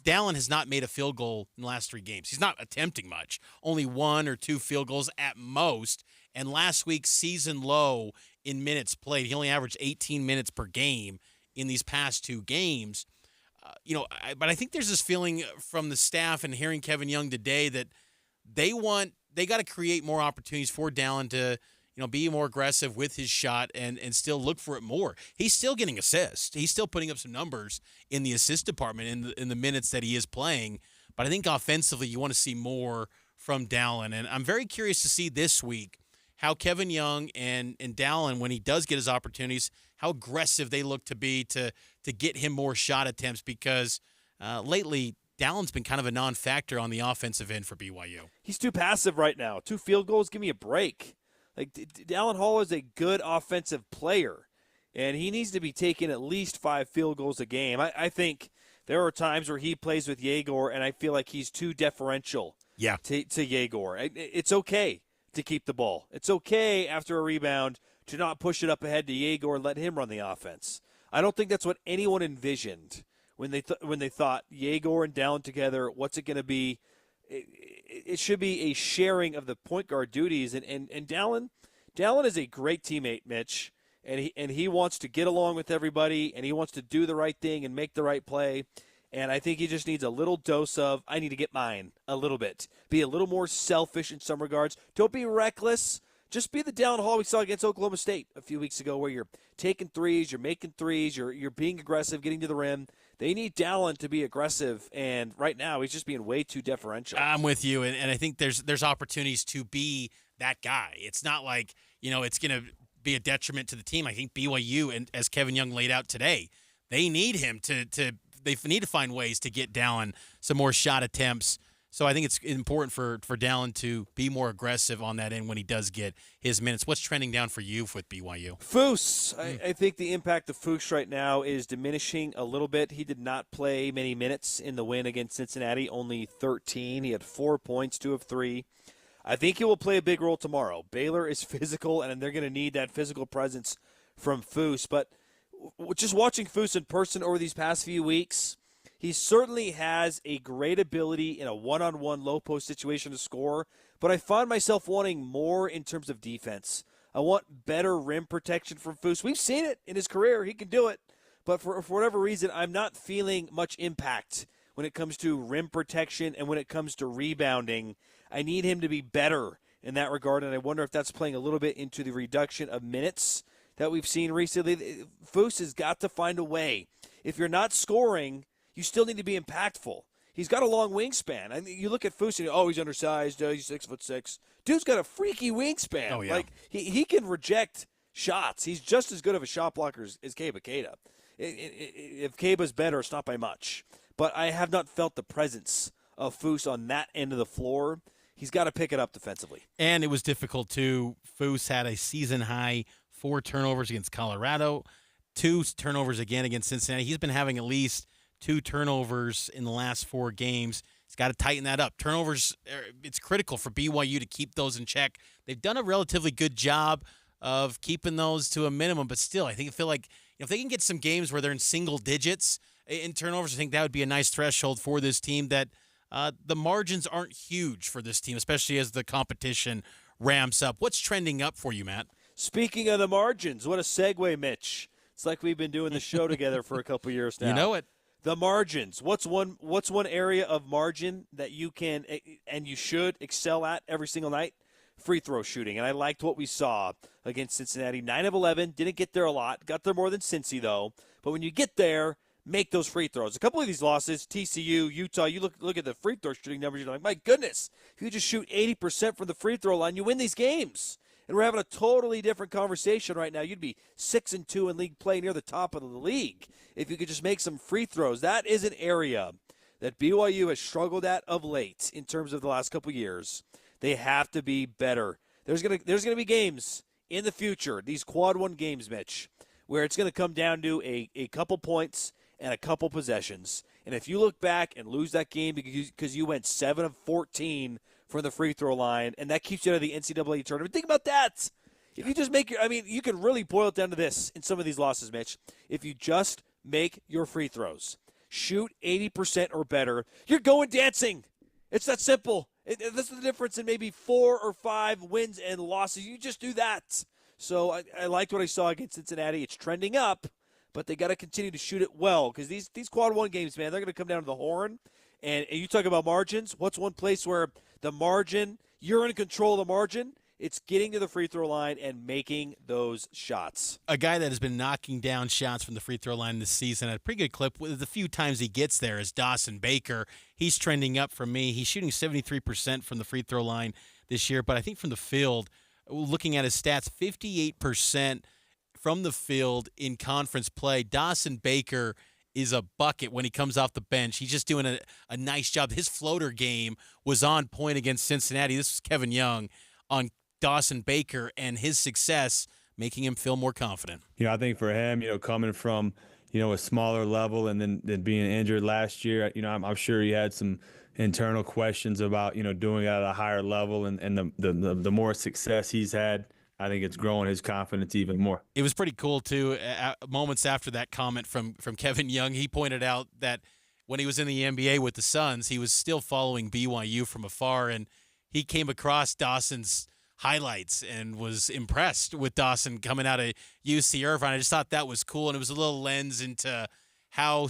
Dallin has not made a field goal in the last 3 games. He's not attempting much. Only 1 or 2 field goals at most. And last week's season low in minutes played. He only averaged 18 minutes per game in these past 2 games. But I think there's this feeling from the staff and hearing Kevin Young today that they got to create more opportunities for Dallin to, be more aggressive with his shot and still look for it more. He's still getting assists. He's still putting up some numbers in the assist department in the minutes that he is playing. But I think offensively you want to see more from Dallin. And I'm very curious to see this week how Kevin Young and Dallin, when he does get his opportunities, how aggressive they look to be to get him more shot attempts because lately Dallin's been kind of a non-factor on the offensive end for BYU. He's too passive right now. 2 field goals, give me a break. Like, Dallin Hall is a good offensive player, and he needs to be taking at least 5 field goals a game. I think there are times where he plays with Yegor, and I feel like he's too deferential to Yegor. It's okay to keep the ball. It's okay after a rebound to not push it up ahead to Yegor and let him run the offense. I don't think that's what anyone envisioned when they thought Yegor and Dallin together, what's it going to be? It should be a sharing of the point guard duties, and Dallin Dallin is a great teammate, Mitch, and he wants to get along with everybody, and he wants to do the right thing and make the right play. And I think he just needs a little dose of, I need to get mine a little bit. Be a little more selfish in some regards. Don't be reckless. Just be the Dallin Hall we saw against Oklahoma State a few weeks ago, where you're taking threes, you're making threes, you're being aggressive, getting to the rim. They need Dallin to be aggressive, and right now he's just being way too deferential. I'm with you, and I think there's opportunities to be that guy. It's not like, it's going to be a detriment to the team. I think BYU, and as Kevin Young laid out today, they need him to they need to find ways to get Dallin some more shot attempts. So I think it's important for Dallin to be more aggressive on that end when he does get his minutes. What's trending down for you with BYU? Foose. I think the impact of Foose right now is diminishing a little bit. He did not play many minutes in the win against Cincinnati, only 13. He had 4 points, 2 of 3. I think he will play a big role tomorrow. Baylor is physical, and they're going to need that physical presence from Foose. But just watching Foose in person over these past few weeks, he certainly has a great ability in a one-on-one low-post situation to score, but I find myself wanting more in terms of defense. I want better rim protection from Foose. We've seen it in his career. He can do it. But for whatever reason, I'm not feeling much impact when it comes to rim protection and when it comes to rebounding. I need him to be better in that regard, and I wonder if that's playing a little bit into the reduction of minutes that we've seen recently. Foose has got to find a way. If you're not scoring, you still need to be impactful. He's got a long wingspan. I mean, you look at Foose and he's undersized. He's 6'6". Dude's got a freaky wingspan. Oh, yeah. Like he can reject shots. He's just as good of a shot blocker as Keba Keita. If Keba's better, it's not by much. But I have not felt the presence of Foose on that end of the floor. He's got to pick it up defensively. And it was difficult, too. Foose had a season-high 4 turnovers against Colorado, 2 turnovers again against Cincinnati. He's been having at least 2 turnovers in the last 4 games. He's got to tighten that up. Turnovers, it's critical for BYU to keep those in check. They've done a relatively good job of keeping those to a minimum, but still, I feel like if they can get some games where they're in single digits in turnovers, I think that would be a nice threshold for this team. That the margins aren't huge for this team, especially as the competition ramps up. What's trending up for you, Matt? Speaking of the margins, what a segue, Mitch. It's like we've been doing the show together for a couple years now. You know it. The margins. What's one area of margin that you can and you should excel at every single night? Free throw shooting. And I liked what we saw against Cincinnati. 9 of 11. Didn't get there a lot. Got there more than Cincy, though. But when you get there, make those free throws. A couple of these losses, TCU, Utah, you look at the free throw shooting numbers, you're like, my goodness, if you just shoot 80% from the free throw line, you win these games. And we're having a totally different conversation right now. You'd be 6-2 in league play, near the top of the league, if you could just make some free throws. That is an area that BYU has struggled at of late in terms of the last couple years. They have to be better. There's gonna be games in the future, these quad one games, Mitch, where it's gonna come down to a couple points and a couple possessions. And if you look back and lose that game because you went 7 of 14 from the free throw line, and that keeps you out of the NCAA tournament, think about that. If you just make you can really boil it down to this in some of these losses, Mitch. If you just make your free throws, shoot 80% or better, you're going dancing. It's that simple. This is the difference in maybe 4 or 5 wins and losses. You just do that. So I liked what I saw against Cincinnati. It's trending up, but they got to continue to shoot it well, because these quad one games, man, they're going to come down to the horn. And you talk about margins. What's one place where the margin, you're in control of the margin? It's getting to the free throw line and making those shots. A guy that has been knocking down shots from the free throw line this season at a pretty good clip with the few times he gets there is Dawson Baker. He's trending up for me. He's shooting 73% from the free throw line this year, but I think from the field, looking at his stats, 58% from the field in conference play. Dawson Baker is a bucket when he comes off the bench. He's just doing a nice job. His floater game was on point against Cincinnati. This was Kevin Young on Dawson Baker, and his success making him feel more confident. I think for him, coming from, a smaller level and then being injured last year, I'm sure he had some internal questions about, doing it at a higher level, and the more success he's had, I think it's growing his confidence even more. It was pretty cool, too. Moments after that comment from Kevin Young, he pointed out that when he was in the NBA with the Suns, he was still following BYU from afar, and he came across Dawson's highlights and was impressed with Dawson coming out of UC Irvine. I just thought that was cool, and it was a little lens into how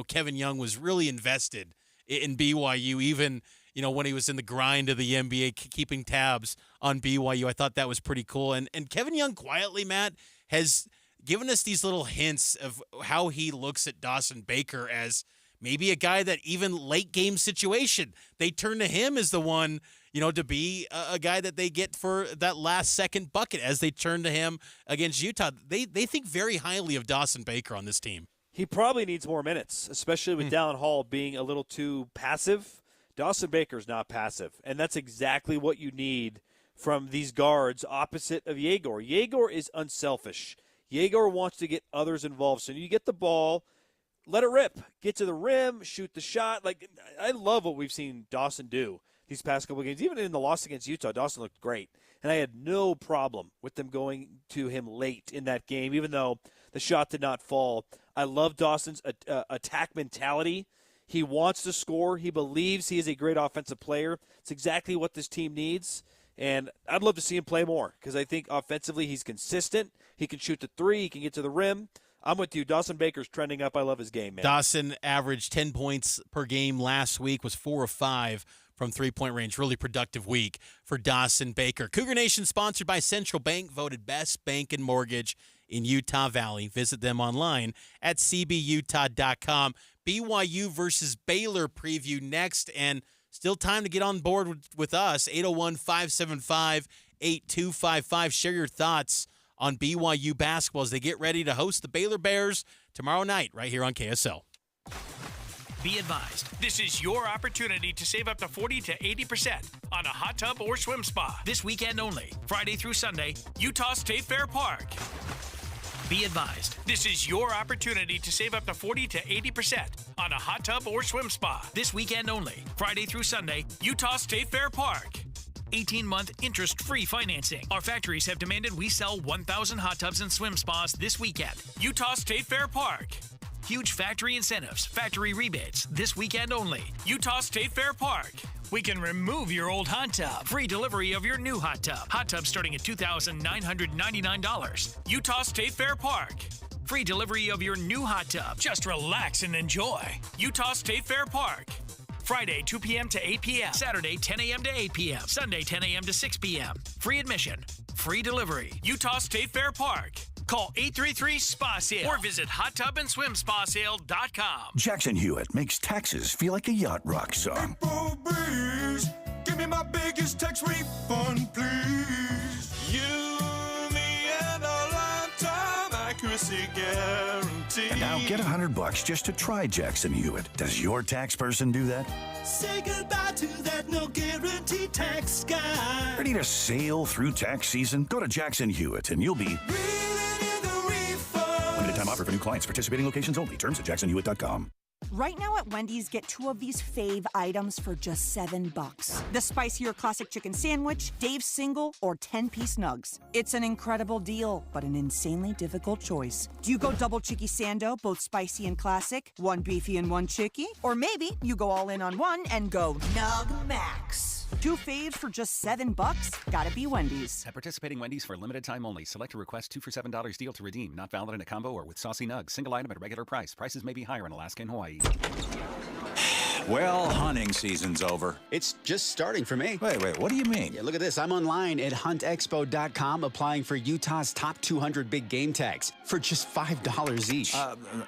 Kevin Young was really invested in BYU, even when he was in the grind of the NBA, keeping tabs on BYU. I thought that was pretty cool. And Kevin Young quietly, Matt, has given us these little hints of how he looks at Dawson Baker as maybe a guy that even late game situation, they turn to him as the one, to be a guy that they get for that last second bucket as they turn to him against Utah. They think very highly of Dawson Baker on this team. He probably needs more minutes, especially with Dallin Hall being a little too passive. Dawson Baker's not passive, and that's exactly what you need from these guards opposite of Yegor. Yegor is unselfish. Yegor wants to get others involved. So you get the ball, let it rip. Get to the rim, shoot the shot. I love what we've seen Dawson do these past couple of games. Even in the loss against Utah, Dawson looked great. And I had no problem with them going to him late in that game, even though the shot did not fall. I love Dawson's attack mentality. He wants to score. He believes he is a great offensive player. It's exactly what this team needs. And I'd love to see him play more because I think offensively he's consistent. He can shoot the three. He can get to the rim. I'm with you. Dawson Baker's trending up. I love his game, man. Dawson averaged 10 points per game last week, was 4 of 5 from three-point range. Really productive week for Dawson Baker. Cougar Nation sponsored by Central Bank, voted best bank and mortgage in Utah Valley. Visit them online at cbutah.com. BYU versus Baylor preview next, and still time to get on board with us. 801-575-8255. Share your thoughts on BYU basketball as they get ready to host the Baylor Bears tomorrow night right here on KSL. Be advised, this is your opportunity to save up to 40 to 80% on a hot tub or swim spa. This weekend only, Friday through Sunday, Utah State Fair Park. Be advised, this is your opportunity to save up to 40 to 80% on a hot tub or swim spa. This weekend only, Friday through Sunday, Utah State Fair Park. 18-month interest-free financing. Our factories have demanded we sell 1,000 hot tubs and swim spas this weekend. Utah State Fair Park. Huge factory incentives, factory rebates, this weekend only. Utah State Fair Park. We can remove your old hot tub. Free delivery of your new hot tub. Hot tub starting at $2,999. Utah State Fair Park. Free delivery of your new hot tub. Just relax and enjoy. Utah State Fair Park. Friday, 2 p.m. to 8 p.m. Saturday, 10 a.m. to 8 p.m. Sunday, 10 a.m. to 6 p.m. Free admission. Free delivery. Utah State Fair Park. Call 833-SPA-SALE or visit hottubandSwimSpaSale.com. Jackson Hewitt makes taxes feel like a yacht rock song. April breeze, give me my biggest tax refund, please. You, me, and a lifetime accuracy guarantee. And now get $100 just to try Jackson Hewitt. Does your tax person do that? Say goodbye to that no guarantee tax guy. Ready to sail through tax season? Go to Jackson Hewitt and you'll be limited time offer for new clients. Participating locations only. Terms at jacksonhewitt.com. Right now at Wendy's, get 2 of these fave items for just $7. The spicier classic chicken sandwich, Dave's single, or 10-piece nugs. It's an incredible deal, but an insanely difficult choice. Do you go double chicky sando, both spicy and classic, 1 beefy and 1 chicky? Or maybe you go all in on one and go Nug Max. 2 faves for just $7? Gotta be Wendy's. At participating Wendy's for a limited time only. Select a request 2 for $7 deal to redeem. Not valid in a combo or with saucy nugs. Single item at a regular price. Prices may be higher in Alaska and Hawaii. Well, hunting season's over. It's just starting for me. Wait, what do you mean? Yeah, look at this. I'm online at huntexpo.com applying for Utah's top 200 big game tags for just $5 each.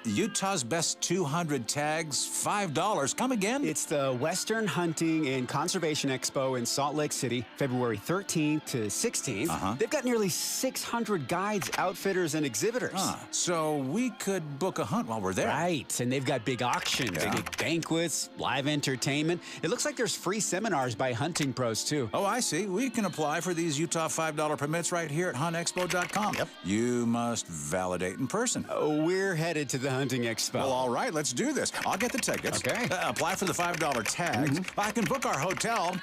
Utah's best 200 tags, $5. Come again? It's the Western Hunting and Conservation Expo in Salt Lake City, February 13th to 16th. They've got nearly 600 guides, outfitters, and exhibitors. So we could book a hunt while we're there. Right, and they've got big auctions, big banquets, live entertainment. It looks like there's free seminars by hunting pros, too. Oh, I see. We can apply for these Utah $5 permits right here at huntexpo.com. Yep. You must validate in person. Oh, we're headed to the hunting expo. Well, all right, let's do this. I'll get the tickets. Okay. Apply for the $5 tags. I can book our hotel.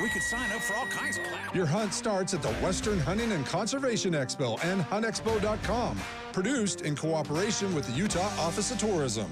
We could sign up for all kinds of plans. Your hunt starts at the Western Hunting and Conservation Expo and huntexpo.com. Produced in cooperation with the Utah Office of Tourism.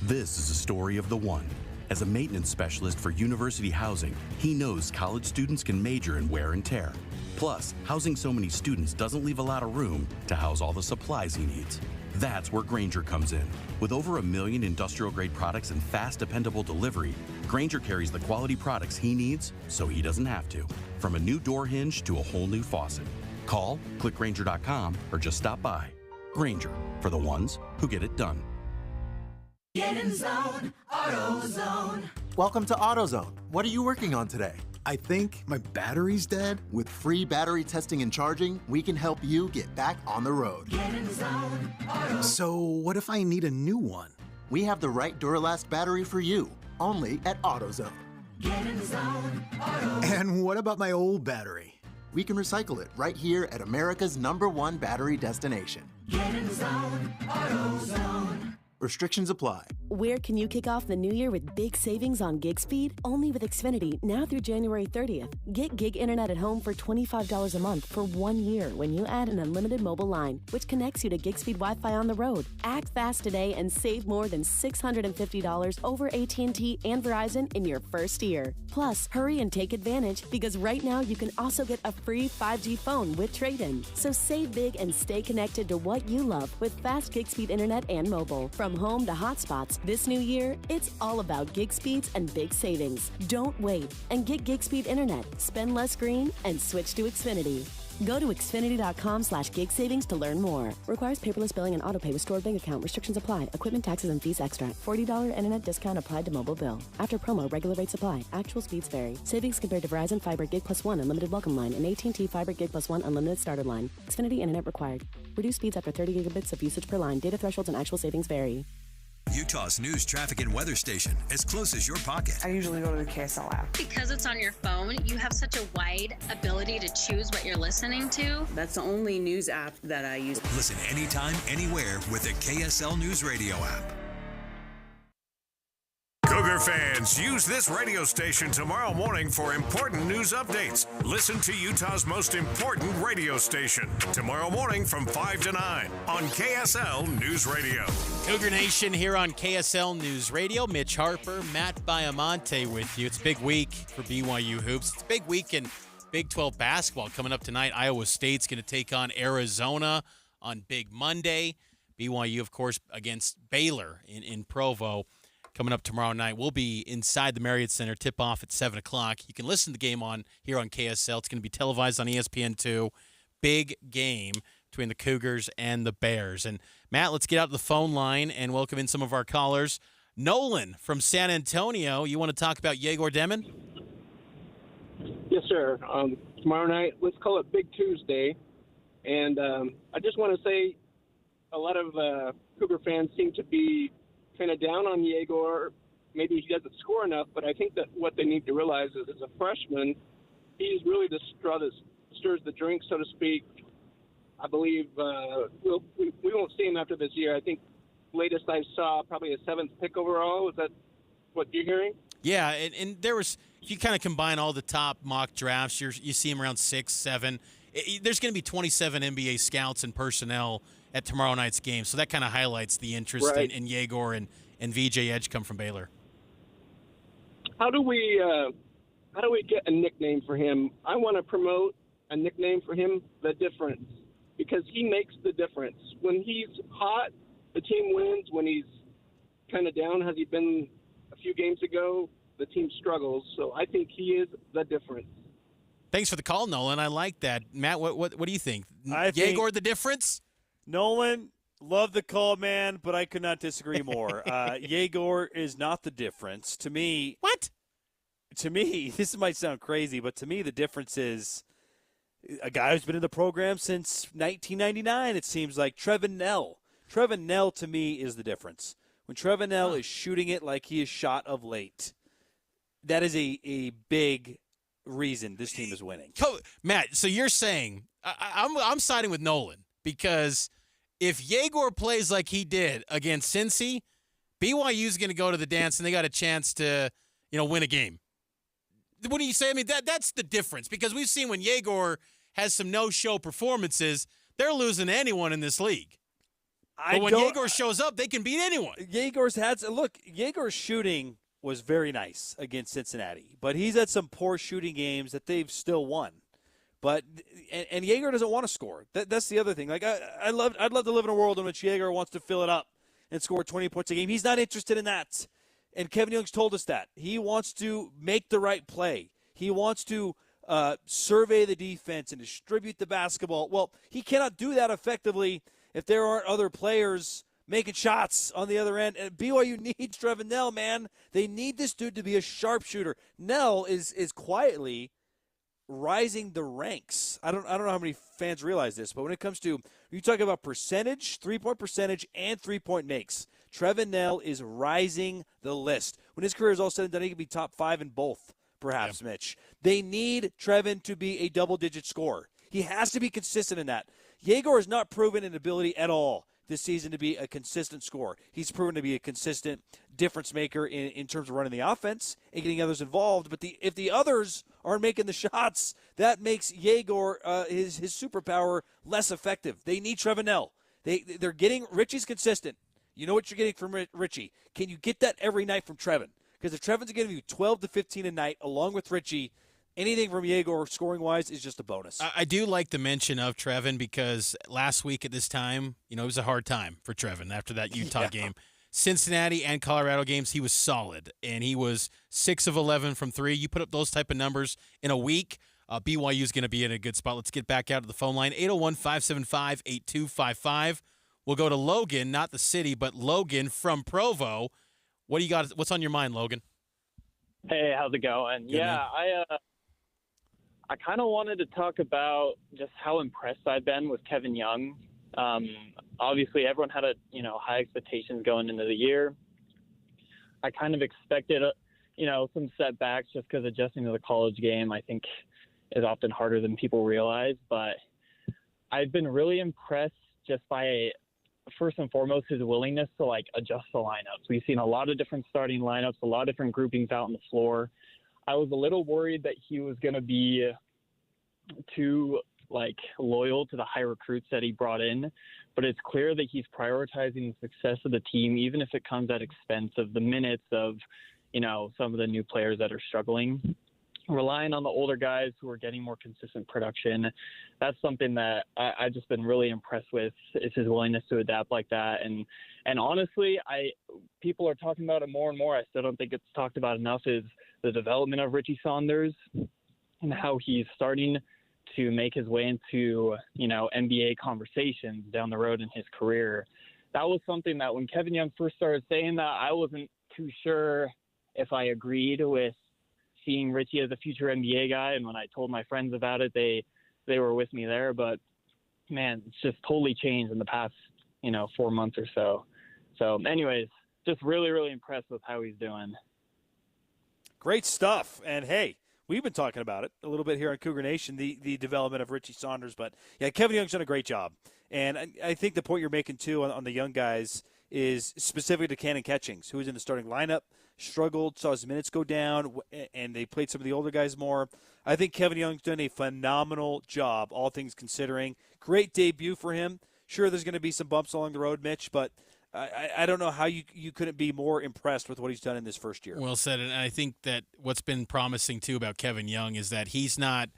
This is a story of the one. As a maintenance specialist for university housing, he knows college students can major in wear and tear. Plus, housing so many students doesn't leave a lot of room to house all the supplies he needs. That's where Grainger comes in. With over 1 million industrial-grade products and fast, dependable delivery, Grainger carries the quality products he needs so he doesn't have to. From a new door hinge to a whole new faucet. Call, click Grainger.com, or just stop by. Grainger, for the ones who get it done. Get in zone, AutoZone. Welcome to AutoZone. What are you working on today? I think my battery's dead. With free battery testing and charging, we can help you get back on the road. Get in zone, AutoZone. So what if I need a new one? We have the right Duralast battery for you, only at AutoZone. Get in zone, AutoZone. And what about my old battery? We can recycle it right here at America's #1 battery destination. Get in zone, AutoZone. Restrictions apply. Where can you kick off the new year with big savings on gig speed? Only with Xfinity, now through January 30th. Get gig internet at home for $25 a month for 1 year when you add an unlimited mobile line, which connects you to gig speed Wi-Fi on the road. Act fast today and save more than $650 over AT&T and Verizon in your first year. Plus, hurry and take advantage because right now you can also get a free 5G phone with trade-in. So save big and stay connected to what you love with fast gig speed internet and mobile. From home to hotspots, this new year, it's all about gig speeds and big savings. Don't wait and get gig speed internet. Spend less green and switch to Xfinity. Go to Xfinity.com/gig savings to learn more. Requires paperless billing and autopay with stored bank account. Restrictions apply. Equipment, taxes, and fees extra. $40 internet discount applied to mobile bill. After promo, regular rates apply. Actual speeds vary. Savings compared to Verizon Fiber Gig Plus 1 Unlimited Welcome Line and AT&T Fiber Gig Plus 1 Unlimited Starter Line. Xfinity internet required. Reduced speeds after 30 gigabits of usage per line. Data thresholds and actual savings vary. Utah's news, traffic, and weather station, as close as your pocket. I usually go to the KSL app. Because it's on your phone, you have such a wide ability to choose what you're listening to. That's the only news app that I use. Listen anytime, anywhere with the KSL News Radio app. Cougar fans, use this radio station tomorrow morning for important news updates. Listen to Utah's most important radio station tomorrow morning from 5 to 9 on KSL News Radio. Cougar Nation here on KSL News Radio. Mitch Harper, Matt Baiamonte with you. It's a big week for BYU hoops. It's a big week in Big 12 basketball. Coming up tonight, Iowa State's going to take on Arizona on Big Monday. BYU, of course, against Baylor in Provo. Coming up tomorrow night, we'll be inside the Marriott Center, tip-off at 7 o'clock. You can listen to the game here on KSL. It's going to be televised on ESPN2. Big game between the Cougars and the Bears. And, Matt, let's get out to the phone line and welcome in some of our callers. Nolan from San Antonio, you want to talk about Yegor Demon? Yes, sir. Tomorrow night, let's call it Big Tuesday. And I just want to say a lot of Cougar fans seem to be kind of down on Yegor. Maybe he doesn't score enough, but I think that what they need to realize is as a freshman, he's really the straw that stirs the drink, so to speak. I believe we won't see him after this year. I think latest I saw probably a 7th pick overall. Is that what you're hearing? Yeah, and there was, if you kind of combine all the top mock drafts, you see him around 6, 7. There's going to be 27 NBA scouts and personnel at tomorrow night's game, so that kind of highlights the interest in Yegor and VJ Edgecombe from Baylor. How do we get a nickname for him? I want to promote a nickname for him, The Difference, because he makes the difference. When he's hot, the team wins. When he's kind of down, has he been a few games ago, the team struggles. So I think he is the difference. Thanks for the call, Nolan. I like that. Matt, what do you think? Yegor the difference? Nolan, love the call, man, but I could not disagree more. Yegor is not the difference. To me, what? To me, this might sound crazy, but to me the difference is a guy who's been in the program since 1999, it seems like. Trevin Knell. Trevin Knell, to me, is the difference. When Trevin Knell is shooting it like he is shot of late, that is a big reason this team is winning. Matt, so you're saying I'm siding with Nolan because if Yegor plays like he did against Cincy, BYU's going to go to the dance and they got a chance to, win a game. What do you say? I mean, that's the difference because we've seen when Yegor has some no-show performances, they're losing to anyone in this league. But when Yegor shows up, they can beat anyone. Yegor's shooting was very nice against Cincinnati, but he's had some poor shooting games that they've still won. But and Jaeger doesn't want to score. That's the other thing. Like I'd love to live in a world in which Jaeger wants to fill it up and score 20 points a game. He's not interested in that. And Kevin Young's told us that. He wants to make the right play. He wants to survey the defense and distribute the basketball. Well, he cannot do that effectively if there aren't other players making shots on the other end. And BYU needs Trevin Knell, man. They need this dude to be a sharpshooter. Knell is quietly rising the ranks. I don't know how many fans realize this, but when it comes to, you talk about percentage, 3-point percentage, and 3-point makes, Trevin Knell is rising the list. When his career is all said and done, he could be top 5 in both, perhaps, Mitch. They need Trevin to be a double-digit scorer. He has to be consistent in that. Jaeger has not proven an ability at all this season to be a consistent scorer. He's proven to be a consistent difference maker in terms of running the offense and getting others involved. But if the others aren't making the shots, that makes Jaeger, his superpower, less effective. They need Trevin Knell. They're getting – Richie's consistent. You know what you're getting from Richie. Can you get that every night from Trevin? Because if Trevin's giving you 12 to 15 a night along with Richie, anything from Jaeger scoring-wise is just a bonus. I do like the mention of Trevin because last week at this time, it was a hard time for Trevin after that Utah game. Cincinnati and Colorado games, he was solid, and he was 6 of 11 from 3. You put up those type of numbers in a week, BYU is going to be in a good spot. Let's get back out to the phone line, 801-575-8255. We'll go to Logan, not the city, but Logan from Provo. What do you got? What's on your mind, Logan? Hey, how's it going? Good, man. I kind of wanted to talk about just how impressed I've been with Kevin Young. Obviously, everyone had high expectations going into the year. I kind of expected, some setbacks just because adjusting to the college game, I think, is often harder than people realize. But I've been really impressed just by, first and foremost, his willingness to adjust the lineups. We've seen a lot of different starting lineups, a lot of different groupings out on the floor. I was a little worried that he was going to be too loyal to the high recruits that he brought in, but it's clear that he's prioritizing the success of the team, even if it comes at expense of the minutes of, some of the new players that are struggling. Relying on the older guys who are getting more consistent production, that's something that I've just been really impressed with, is his willingness to adapt like that. And honestly, people are talking about it more and more. I still don't think it's talked about enough, is the development of Richie Saunders and how he's starting to make his way into, NBA conversations down the road in his career. That was something that when Kevin Young first started saying that, I wasn't too sure if I agreed with seeing Richie as a future NBA guy. And when I told my friends about it, they were with me there. But, man, it's just totally changed in the past, 4 months or so. So, anyways, just really, really impressed with how he's doing. Great stuff. And, hey, we've been talking about it a little bit here on Cougar Nation, the development of Richie Saunders. But, yeah, Kevin Young's done a great job. And I think the point you're making, too, on the young guys is specific to Cannon Catchings, who was in the starting lineup, struggled, saw his minutes go down, and they played some of the older guys more. I think Kevin Young's done a phenomenal job, all things considering. Great debut for him. Sure, there's going to be some bumps along the road, Mitch, but I don't know how you couldn't be more impressed with what he's done in this first year. Well said, and I think that what's been promising, too, about Kevin Young is that he's not,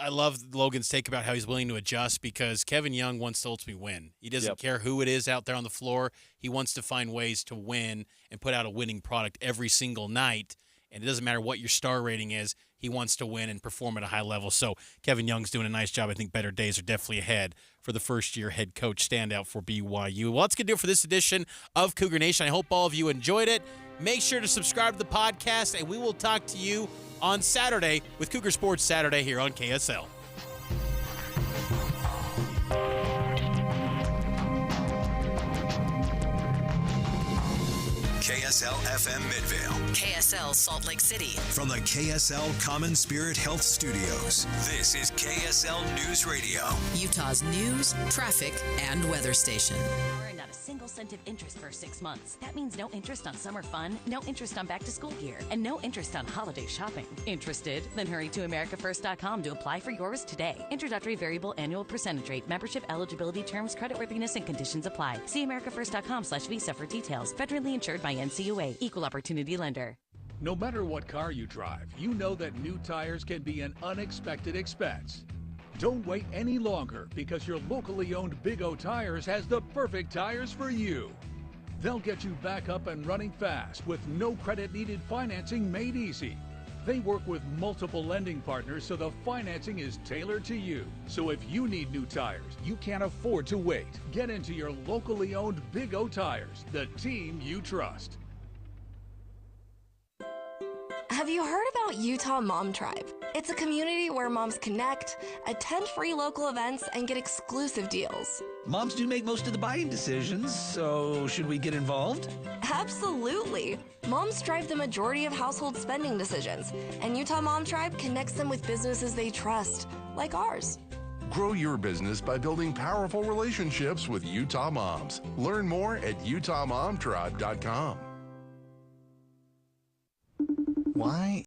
I love Logan's take about how he's willing to adjust, because Kevin Young wants to ultimately win. He doesn't care who it is out there on the floor. He wants to find ways to win and put out a winning product every single night. And it doesn't matter what your star rating is. He wants to win and perform at a high level. So Kevin Young's doing a nice job. I think better days are definitely ahead for the first-year head coach standout for BYU. Well, that's going to do it for this edition of Cougar Nation. I hope all of you enjoyed it. Make sure to subscribe to the podcast, and we will talk to you on Saturday with Cougar Sports Saturday here on KSL. KSL FM Midvale. KSL Salt Lake City. From the KSL Common Spirit Health Studios, this is KSL News Radio. Utah's news, traffic, and weather station. a single cent of interest for 6 months. That means no interest on summer fun, no interest on back-to-school gear, and no interest on holiday shopping. Interested? Then hurry to AmericaFirst.com to apply for yours today. Introductory variable annual percentage rate. Membership eligibility terms, creditworthiness, and conditions apply. See AmericaFirst.com/Visa for details. Federally insured by NCUA. Equal Opportunity Lender. No matter what car you drive, you know that new tires can be an unexpected expense. Don't wait any longer because your locally owned Big O Tires has the perfect tires for you. They'll get you back up and running fast with no credit needed financing made easy. They work with multiple lending partners so the financing is tailored to you. So if you need new tires, you can't afford to wait. Get into your locally owned Big O Tires, the team you trust. Have you heard about Utah Mom Tribe? It's a community where moms connect, attend free local events, and get exclusive deals. Moms do make most of the buying decisions, so should we get involved? Absolutely. Moms drive the majority of household spending decisions, and Utah Mom Tribe connects them with businesses they trust, like ours. Grow your business by building powerful relationships with Utah moms. Learn more at utahmomtribe.com. Why